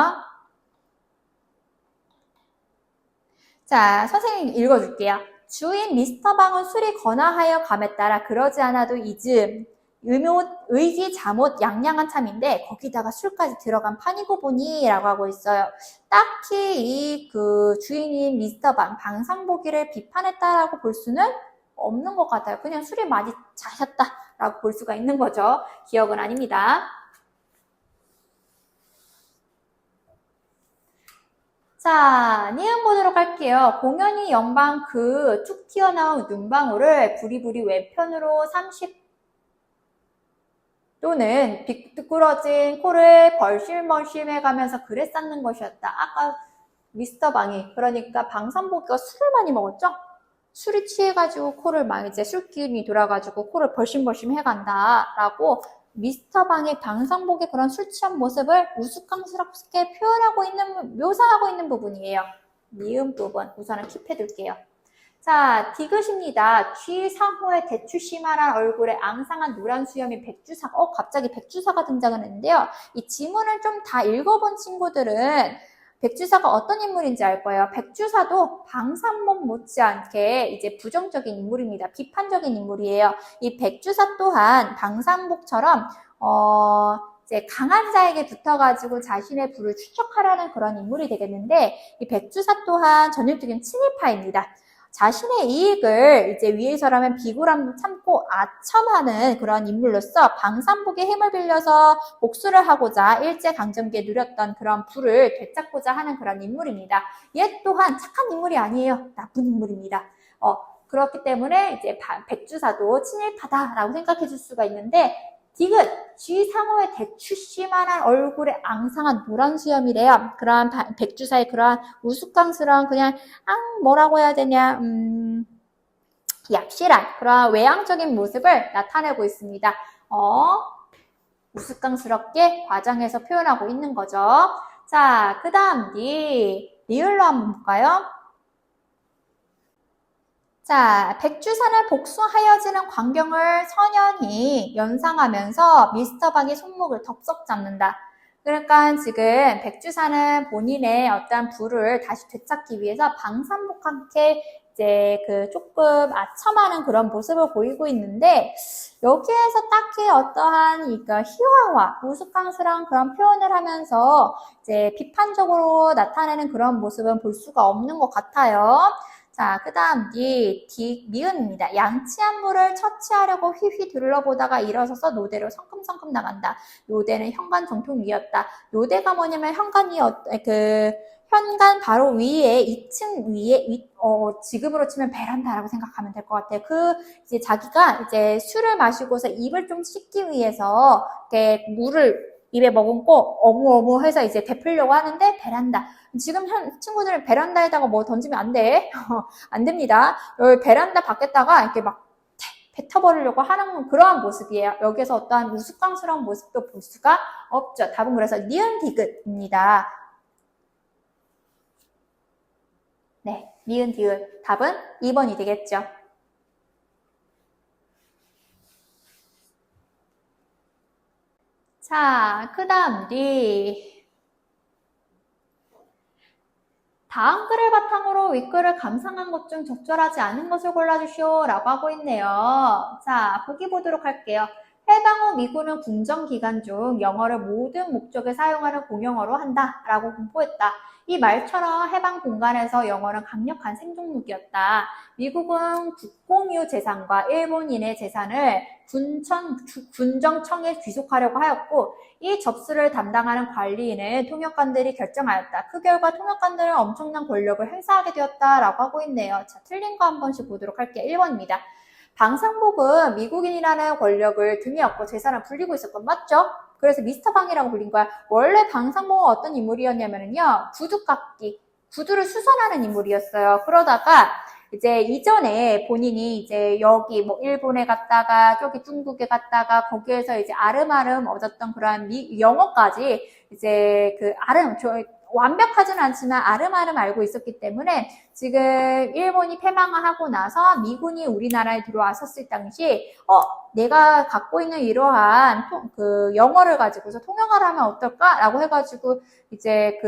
자, 선생님 읽어줄게요. 주인 미스터 방은 술이 거나하여 감에 따라 그러지 않아도 이쯤 의기 잠옷 양양한 참인데 거기다가 술까지 들어간 판이고 보니 라고 하고 있어요. 딱히 주인인 미스터 방상보기를 비판했다라고 볼 수는 없는 것 같아요. 그냥 술이 많이 자셨다 라고 볼 수가 있는 거죠. 기억은 아닙니다. 자, 니은 보도록 할게요. 공연히 영방 그 툭 튀어나온 눈방울을 부리부리 왼편으로 30 또는 비끄러진 코를 벌심벌심해가면서 글에 쌓는 것이었다. 아까 미스터 방이 그러니까 방산복이가 술을 많이 먹었죠? 술이 취해가지고 코를 막 이제 술기운이 돌아가지고 코를 벌심벌심 해간다 라고 미스터 방의 방상복의 그런 술 취한 모습을 우스꽝스럽게 묘사하고 있는 부분이에요. 미음 부분 우선은 킵해둘게요. 자, 디귿입니다. G상호의 대추씨만한 얼굴에 앙상한 노란 수염인 백주사가, 갑자기 백주사가 등장을 했는데요. 이 지문을 좀 다 읽어본 친구들은 백주사가 어떤 인물인지 알 거예요. 백주사도 방산복 못지않게 이제 부정적인 인물입니다. 비판적인 인물이에요. 이 백주사 또한 방산복처럼, 이제 강한 자에게 붙어가지고 자신의 부를 추적하려는 그런 인물이 되겠는데, 이 백주사 또한 전형적인 친일파입니다. 자신의 이익을 이제 위해서라면 비굴함 참고 아첨하는 그런 인물로서 방산복의 힘을 빌려서 복수를 하고자 일제강점기에 누렸던 그런 부를 되찾고자 하는 그런 인물입니다. 얘 또한 착한 인물이 아니에요. 나쁜 인물입니다. 그렇기 때문에 이제 백주사도 친일파다라고 생각해 줄 수가 있는데, 디귿, G상호의 대추씨만한 얼굴에 앙상한 노란 수염이래요. 그러한 백주사의 그러한 우스꽝스러운 그냥 뭐라고 해야 되냐, 얍실한 그러한 외향적인 모습을 나타내고 있습니다. 우스꽝스럽게 과장해서 표현하고 있는 거죠. 자, 그 다음 리을로 한번 볼까요? 자, 백주사는 복수하여지는 광경을 선연히 연상하면서 미스터 방의 손목을 덥석 잡는다. 그러니까 지금 백주사는 본인의 어떤 부를 다시 되찾기 위해서 방산복한테 이제 조금 아첨하는 그런 모습을 보이고 있는데, 여기에서 딱히 어떠한 희화와 우스꽝스러운 그런 표현을 하면서 이제 비판적으로 나타내는 그런 모습은 볼 수가 없는 것 같아요. 자, 그 다음 미음입니다. 양치한 물을 처치하려고 휘휘 둘러보다가 일어서서 노대로 성큼성큼 나간다. 노대는 현관 정통 위였다. 노대가 뭐냐면 현관이 현관 바로 위에 2층 위에 지금으로 치면 베란다라고 생각하면 될 것 같아요. 이제 자기가 이제 술을 마시고서 입을 좀 씻기 위해서 이렇게 물을 입에 머금고 어무어무해서 이제 데피려고 하는데 베란다. 지금 친구들 베란다에다가 뭐 던지면 안 돼. 안 됩니다. 여기 베란다 밖에다가 이렇게 막 뱉어버리려고 하는 그러한 모습이에요. 여기서 어떠한 우스꽝스러운 모습도 볼 수가 없죠. 답은 그래서 니은 디귿입니다. 네, 니은 디귿. 답은 2번이 되겠죠. 자, 그 다음 다음 글을 바탕으로 윗글을 감상한 것 중 적절하지 않은 것을 골라주시오 라고 하고 있네요. 자, 보기 보도록 할게요. 해방 후 미군은 군정 기간 중 영어를 모든 목적에 사용하는 공용어로 한다 라고 공포했다. 이 말처럼 해방 공간에서 영어는 강력한 생존무기였다. 미국은 국공유 재산과 일본인의 재산을 군정청에 귀속하려고 하였고, 이 접수를 담당하는 관리인은 통역관들이 결정하였다. 그 결과 통역관들은 엄청난 권력을 행사하게 되었다라고 하고 있네요. 자, 틀린 거 한 번씩 보도록 할게요. 1번입니다. 방상복은 미국인이라는 권력을 등에 업고 재산을 불리고 있었건 맞죠? 그래서 미스터 방이라고 불린 거야. 원래 방상복은 어떤 인물이었냐면요, 구두를 수선하는 인물이었어요. 그러다가 이제 이전에 본인이 이제 여기 뭐 일본에 갔다가 저기 중국에 갔다가 거기에서 이제 아름아름 얻었던 그런 영어까지 이제 완벽하지는 않지만 아름아름 알고 있었기 때문에 지금 일본이 패망하고 나서 미군이 우리나라에 들어왔었을 당시 내가 갖고 있는 이러한 영어를 가지고서 통역을 하면 어떨까라고 해가지고 이제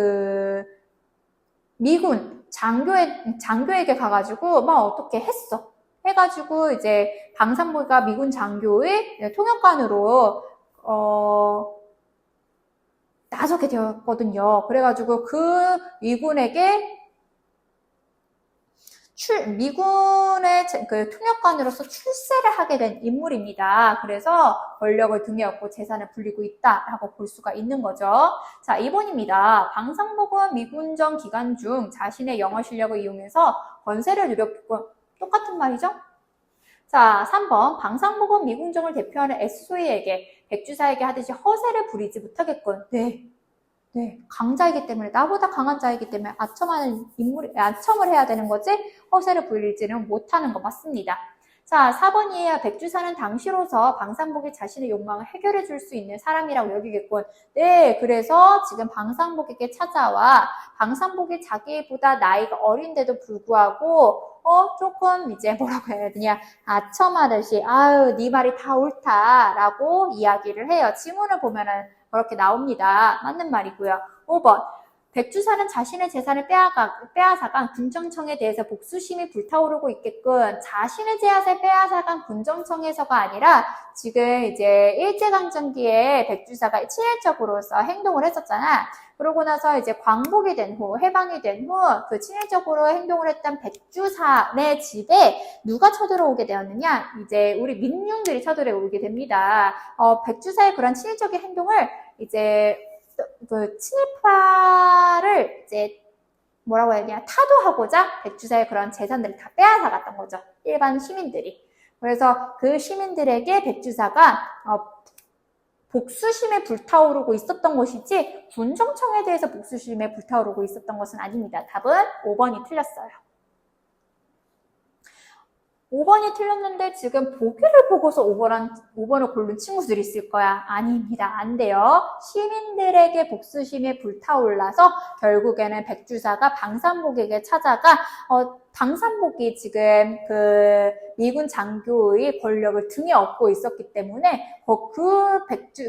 미군 장교에게 가가지고 막 어떻게 했어. 해가지고 이제 방산복이가 미군 장교의 통역관으로 나서게 되었거든요. 그래가지고 그 미군에게 미군의 통역관으로서 출세를 하게 된 인물입니다. 그래서 권력을 등에 업고 재산을 불리고 있다라고 볼 수가 있는 거죠. 자, 2번입니다. 방상복은 미군정 기간 중 자신의 영어 실력을 이용해서 권세를 누렸고, 똑같은 말이죠? 자, 3번. 방상복은 미군정을 대표하는 S소위에게 백주사에게 하듯이 허세를 부리지 못하겠군. 네, 강자이기 때문에, 나보다 강한 자이기 때문에 아첨을 해야 되는 거지 허세를 부리지는 못하는 거 맞습니다. 자, 4번이에요. 백주사는 당시로서 방산복이 자신의 욕망을 해결해 줄 수 있는 사람이라고 여기겠군. 네, 그래서 지금 방산복에게 찾아와 방산복이 자기보다 나이가 어린데도 불구하고 조금 이제 뭐라고 해야 되냐, 아첨하듯이 아유 네 말이 다 옳다라고 이야기를 해요. 지문을 보면은 그렇게 나옵니다. 맞는 말이고요. 5번. 백주사는 자신의 재산을 빼앗아간 군정청에 대해서 복수심이 불타오르고 있겠군. 자신의 재산을 빼앗아간 군정청에서가 아니라 지금 이제 일제강점기에 백주사가 친일적으로서 행동을 했었잖아. 그러고 나서 이제 광복이 된 후, 해방이 된 후 그 친일적으로 행동을 했던 백주사의 집에 누가 쳐들어오게 되었느냐? 이제 우리 민중들이 쳐들어오게 됩니다. 백주사의 그런 친일적인 행동을 이제 그 친일파를 이제 뭐라고 해야 되냐, 타도하고자 백주사의 그런 재산들을 다 빼앗아갔던 거죠. 일반 시민들이. 그래서 그 시민들에게 백주사가 복수심에 불타오르고 있었던 것이지 군정청에 대해서 복수심에 불타오르고 있었던 것은 아닙니다. 답은 5번이 틀렸어요. 5번이 틀렸는데 지금 보기를 보고서 5번을 고른 친구들이 있을 거야. 아닙니다. 안 돼요. 시민들에게 복수심에 불타올라서 결국에는 백주사가 방산복에게 찾아가 방산복이 지금 그 미군 장교의 권력을 등에 업고 있었기 때문에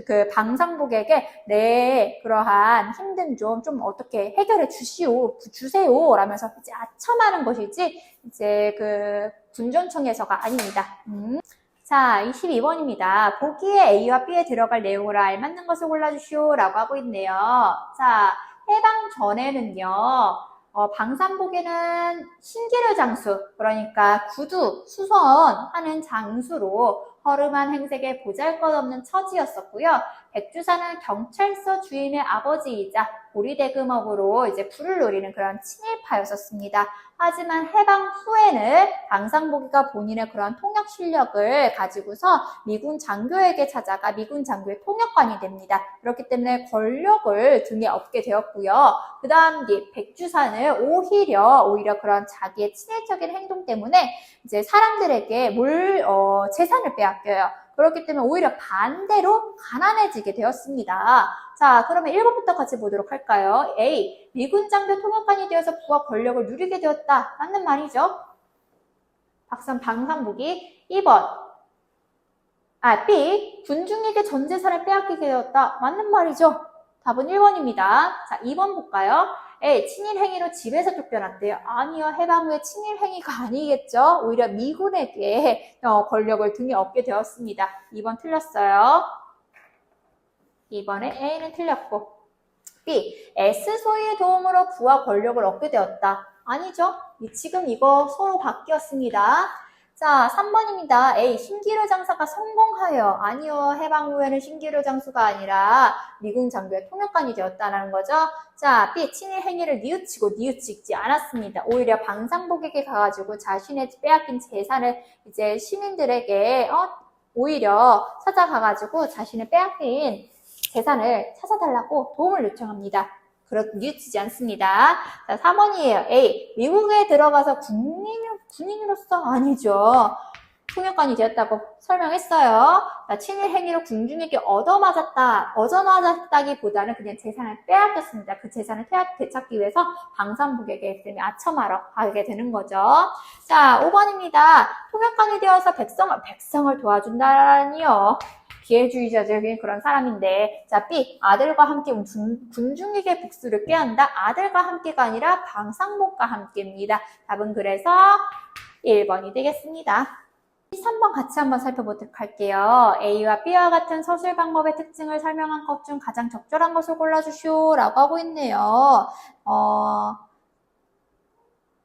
그 방산복에게 내 그러한 힘든 좀 어떻게 해결해 주세요 라면서 이제 아첨하는 것이지 이제 그 군정청에서가 아닙니다. 자, 22번입니다. 보기에 A와 B에 들어갈 내용으로 알맞는 것을 골라주시오 라고 하고 있네요. 자, 해방 전에는요. 방산복에는 신기루 장수, 그러니까 구두, 수선하는 장수로 허름한 행색에 보잘것없는 처지였었고요. 백주사는 경찰서 주임의 아버지이자 고리대금업으로 이제 부를 노리는 그런 친일파였었습니다. 하지만 해방 후에는 방산복이가 본인의 그런 통역 실력을 가지고서 미군 장교에게 찾아가 미군 장교의 통역관이 됩니다. 그렇기 때문에 권력을 등에 업게 되었고요. 그 다음 백주사는 오히려 그런 자기의 친일적인 행동 때문에 이제 사람들에게 재산을 빼앗겨요. 그렇기 때문에 오히려 반대로 가난해지게 되었습니다. 자, 그러면 1번부터 같이 보도록 할까요? A. 미군 장교 통역관이 되어서 부와 권력을 누리게 되었다. 맞는 말이죠. 방산복이. 2번. B. 군중에게 전 재산을 빼앗기게 되었다. 맞는 말이죠. 답은 1번입니다. 자, 2번 볼까요? A. 친일행위로 집에서 쫓겨났대요. 아니요. 해방 후에 친일행위가 아니겠죠. 오히려 미군에게 권력을 등에 업게 되었습니다. 2번 틀렸어요. 2번에 A는 틀렸고. B. S소의 도움으로 부와 권력을 얻게 되었다. 아니죠. 지금 이거 서로 바뀌었습니다. 자, 3번입니다. A. 신기루 장사가 성공하여. 아니요. 해방 후에는 신기루 장수가 아니라 미군 장교의 통역관이 되었다는 거죠. 자, B. 친일 행위를 뉘우치지 않았습니다. 오히려 방산복에게 가가지고 자신의 빼앗긴 재산을 이제 시민들에게 오히려 찾아가가지고 자신의 빼앗긴 재산을 찾아달라고 도움을 요청합니다. 뉘우치지 않습니다. 자, 3번이에요. A. 미국에 들어가서 군인으로서 아니죠. 통역관이 되었다고 설명했어요. 자, 친일 행위로 군중에게 얻어맞았다기보다는 그냥 재산을 빼앗겼습니다. 그 재산을 되찾기 위해서 방산복에게 아첨하러 가게 되는 거죠. 자, 5번입니다. 통역관이 되어서 백성을 도와준다니요. 기회주의자적인 그런 사람인데. 자, B. 아들과 함께 군중에게 복수를 꾀한다. 아들과 함께가 아니라 방산복과 함께입니다. 답은 그래서 1번이 되겠습니다. 3번 같이 한번 살펴보도록 할게요. A와 B와 같은 서술 방법의 특징을 설명한 것 중 가장 적절한 것을 골라주시오 라고 하고 있네요.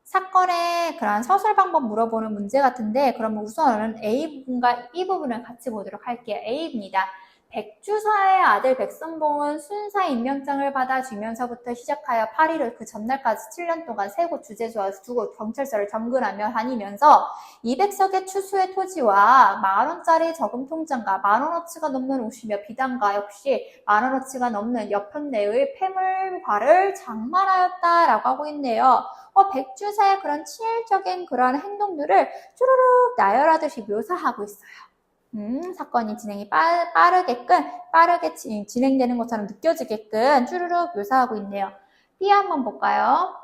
사건의 그런 서술 방법 물어보는 문제 같은데, 그러면 우선은 A 부분과 B 부분을 같이 보도록 할게요. A입니다. 백주사의 아들 백선봉은 순사 임명장을 받아주면서부터 시작하여 8일을 그 전날까지 7년 동안 세고 주재소와 두고 경찰서를 점근하며 다니면서 200석의 추수의 토지와 만원짜리 저금 통장과 만원어치가 넘는 옷이며 비단과 역시 만원어치가 넘는 여편 내의 폐물과를 장만하였다라고 하고 있네요. 백주사의 그런 친일적인 그런 행동들을 쭈루룩 나열하듯이 묘사하고 있어요. 사건이 진행이 빠르게 진행되는 것처럼 느껴지게끔 쭈루룩 묘사하고 있네요. B 한번 볼까요?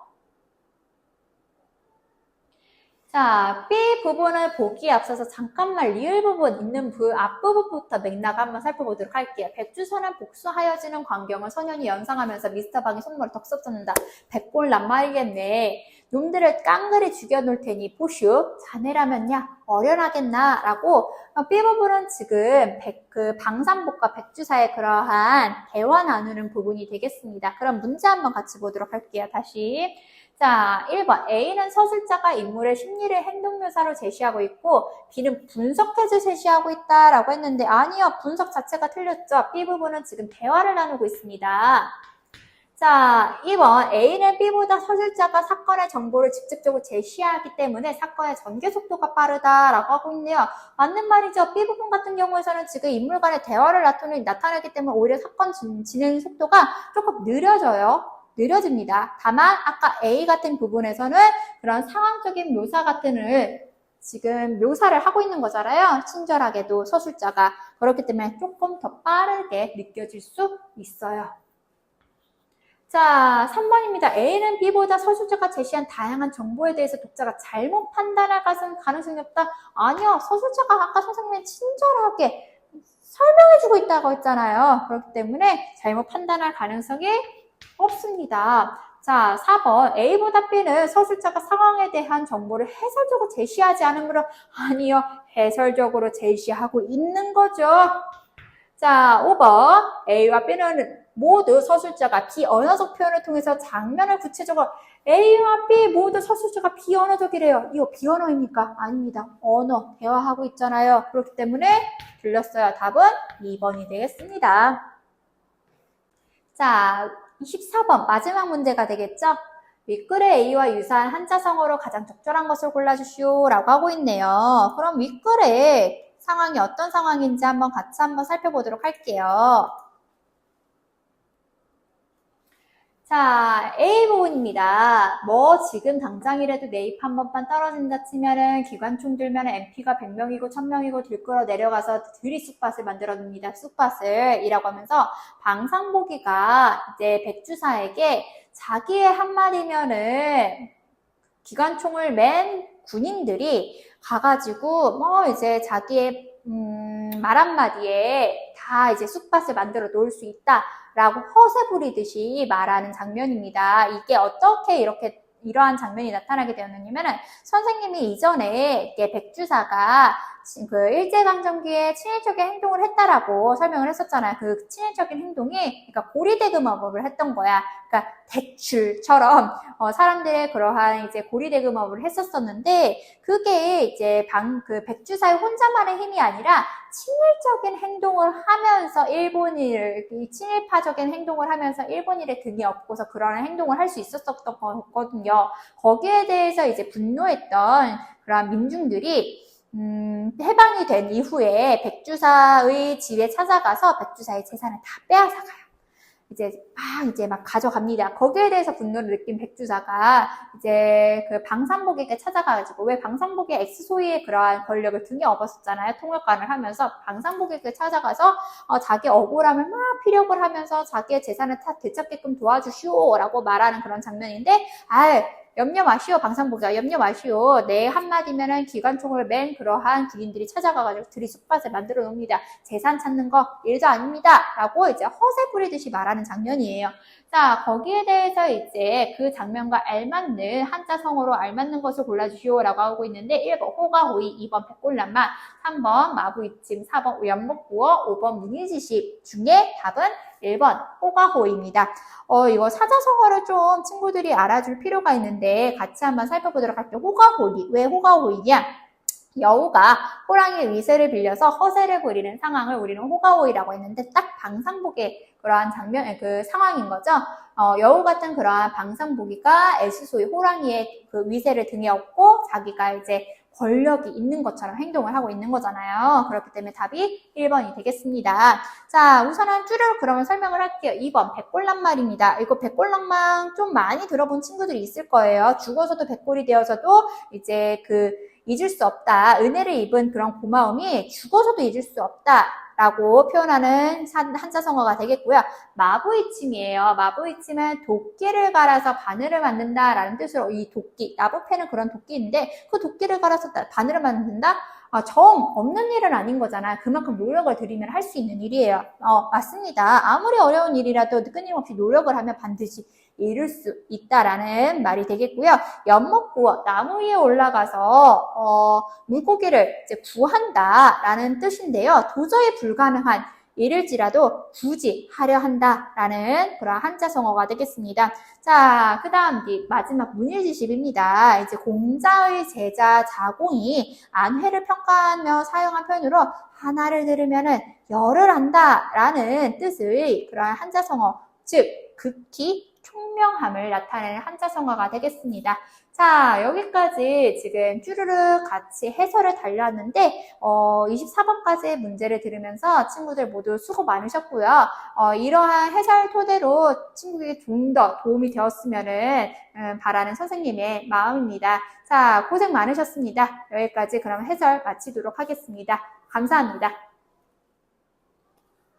자, B 부분을 보기에 앞서서 잠깐만 리을 부분 있는 앞부분부터 맥락 한번 살펴보도록 할게요. 백주사는 복수하여지는 광경을 소년이 연상하면서 미스터 박이 손목을 덕석 젓는다. 백골란 말이겠네. 놈들을 깡그리 죽여놓을 테니 보슈 자네라면야 어련하겠나 라고 B 부분은 지금 방산복과 백주사의 그러한 대화 나누는 부분이 되겠습니다. 그럼 문제 한번 같이 보도록 할게요. 다시. 자, 1번. A는 서술자가 인물의 심리를 행동 묘사로 제시하고 있고 B는 분석해서 제시하고 있다라고 했는데 아니요. 분석 자체가 틀렸죠. B 부분은 지금 대화를 나누고 있습니다. 자, 2번. A는 B보다 서술자가 사건의 정보를 직접적으로 제시하기 때문에 사건의 전개 속도가 빠르다라고 하고 있네요. 맞는 말이죠. B 부분 같은 경우에서는 지금 인물 간의 대화를 나타내기 때문에 오히려 사건 진행 속도가 조금 느려집니다. 다만 아까 A 같은 부분에서는 그런 상황적인 묘사 같은을 지금 묘사를 하고 있는 거잖아요. 친절하게도 서술자가. 그렇기 때문에 조금 더 빠르게 느껴질 수 있어요. 자, 3번입니다. A는 B보다 서술자가 제시한 다양한 정보에 대해서 독자가 잘못 판단할 가능성이 없다. 아니요. 서술자가 아까 선생님이 친절하게 설명해주고 있다고 했잖아요. 그렇기 때문에 잘못 판단할 가능성이 없습니다. 자, 4번. A보다 B는 서술자가 상황에 대한 정보를 해설적으로 제시하지 않으므로 아니요. 해설적으로 제시하고 있는 거죠. 자, 5번. A와 B는 모두 서술자가 비언어적 표현을 통해서 장면을 구체적으로 A와 B 모두 서술자가 비언어적이래요. 이거 비언어입니까? 아닙니다. 언어, 대화하고 있잖아요. 그렇기 때문에 틀렸어요. 답은 2번이 되겠습니다. 자, 24번 마지막 문제가 되겠죠? 윗글의 A와 유사한 한자성어로 가장 적절한 것을 골라주시오 라고 하고 있네요. 그럼 윗글의 상황이 어떤 상황인지 같이 한번 살펴보도록 할게요. 자, A 부분입니다. 지금 당장이라도 내입 한 번만 떨어진다 치면은 기관총 들면 MP가 100명이고 1000명이고 들끓어 내려가서 들이 쑥밭을 만들어 둡니다. 쑥밭을 이라고 하면서 방상복이가 이제 백주사에게 자기의 한마디면은 기관총을 맨 군인들이 가가지고 이제 자기의 말 한마디에 다 이제 쑥밭을 만들어 놓을 수 있다. 라고 허세 부리듯이 말하는 장면입니다. 이게 어떻게 이러한 장면이 나타나게 되었느냐면은 선생님이 이전에 백주사가 그 일제강점기에 친일적인 행동을 했다라고 설명을 했었잖아요. 그 친일적인 행동이 그러니까 고리대금업을 했던 거야. 그러니까 대출처럼 사람들의 그러한 이제 고리대금업을 했었었는데 그게 이제 그 백주사의 혼자만의 힘이 아니라 친일적인 행동을 하면서 친일파적인 행동을 하면서 일본인의 등에 업고서 그런 행동을 할 수 있었던 거거든요. 거기에 대해서 이제 분노했던 그런 민중들이 해방이 된 이후에 백주사의 집에 찾아가서 백주사의 재산을 다 빼앗아가요. 이제 막 가져갑니다. 거기에 대해서 분노를 느낀 백주사가 이제 그 방산복에게 찾아가가지고 왜 방산복이 X소위의 그러한 권력을 등에 업었었잖아요. 통역관을 하면서 방산복에게 찾아가서 자기 억울함을 막 피력을 하면서 자기의 재산을 다 되찾게끔 도와주시오라고 말하는 그런 장면인데 염려 마시오, 방산복이야. 염려 마시오. 내 한마디면은 기관총을 맨 그러한 군인들이 찾아가가지고 들이 쑥밭을 만들어 놓습니다. 재산 찾는 거 일도 아닙니다. 라고 이제 허세 부리듯이 말하는 장면이에요. 자, 거기에 대해서 이제 그 장면과 알맞는 한자성어로 알맞는 것을 골라주시오. 라고 하고 있는데 1번 호가호의, 2번 백골란말, 3번 마부이침, 4번 우연목구어, 5번 문의지시 중에 답은 1번 호가호의입니다. 이거 사자성어를 좀 친구들이 알아줄 필요가 있는데 같이 한번 살펴보도록 할게요. 호가호의. 왜 호가호의냐? 여우가 호랑이의 위세를 빌려서 허세를 부리는 상황을 우리는 호가호이라고 했는데 딱 방상복의 그러한 그 상황인 거죠. 여우 같은 그러한 방상보기가 애수소의 호랑이의 그 위세를 등에 업고 자기가 이제 권력이 있는 것처럼 행동을 하고 있는 거잖아요. 그렇기 때문에 답이 1번이 되겠습니다. 자, 우선은 쭈르륵 그러면 설명을 할게요. 2번 백골난말입니다. 이거 백골난말 좀 많이 들어본 친구들이 있을 거예요. 죽어서도 백골이 되어서도 이제 잊을 수 없다. 은혜를 입은 그런 고마움이 죽어서도 잊을 수 없다. 라고 표현하는 한자성어가 되겠고요. 마부이침이에요. 마부이침은 도끼를 갈아서 바늘을 만든다라는 뜻으로 이 도끼, 나부패는 그런 도끼인데 그 도끼를 갈아서 바늘을 만든다? 정 없는 일은 아닌 거잖아요. 그만큼 노력을 들이면 할 수 있는 일이에요. 맞습니다. 아무리 어려운 일이라도 끊임없이 노력을 하면 반드시 이룰 수 있다라는 말이 되겠고요. 연못구워, 나무 위에 올라가서 물고기를 이제 구한다라는 뜻인데요. 도저히 불가능한 일일지라도 굳이 하려 한다라는 그런 한자성어가 되겠습니다. 자, 그 다음 마지막 문일지십입니다. 이제 공자의 제자 자공이 안회를 평가하며 사용한 표현으로 하나를 들으면은 열을 한다라는 뜻의 그런 한자성어, 즉 극히 총명함을 나타내는 한자성어가 되겠습니다. 자, 여기까지 지금 쭈르륵 같이 해설을 달렸는데 24번까지의 문제를 들으면서 친구들 모두 수고 많으셨고요. 이러한 해설 토대로 친구에게 좀 더 도움이 되었으면 바라는 선생님의 마음입니다. 자, 고생 많으셨습니다. 여기까지 그럼 해설 마치도록 하겠습니다. 감사합니다.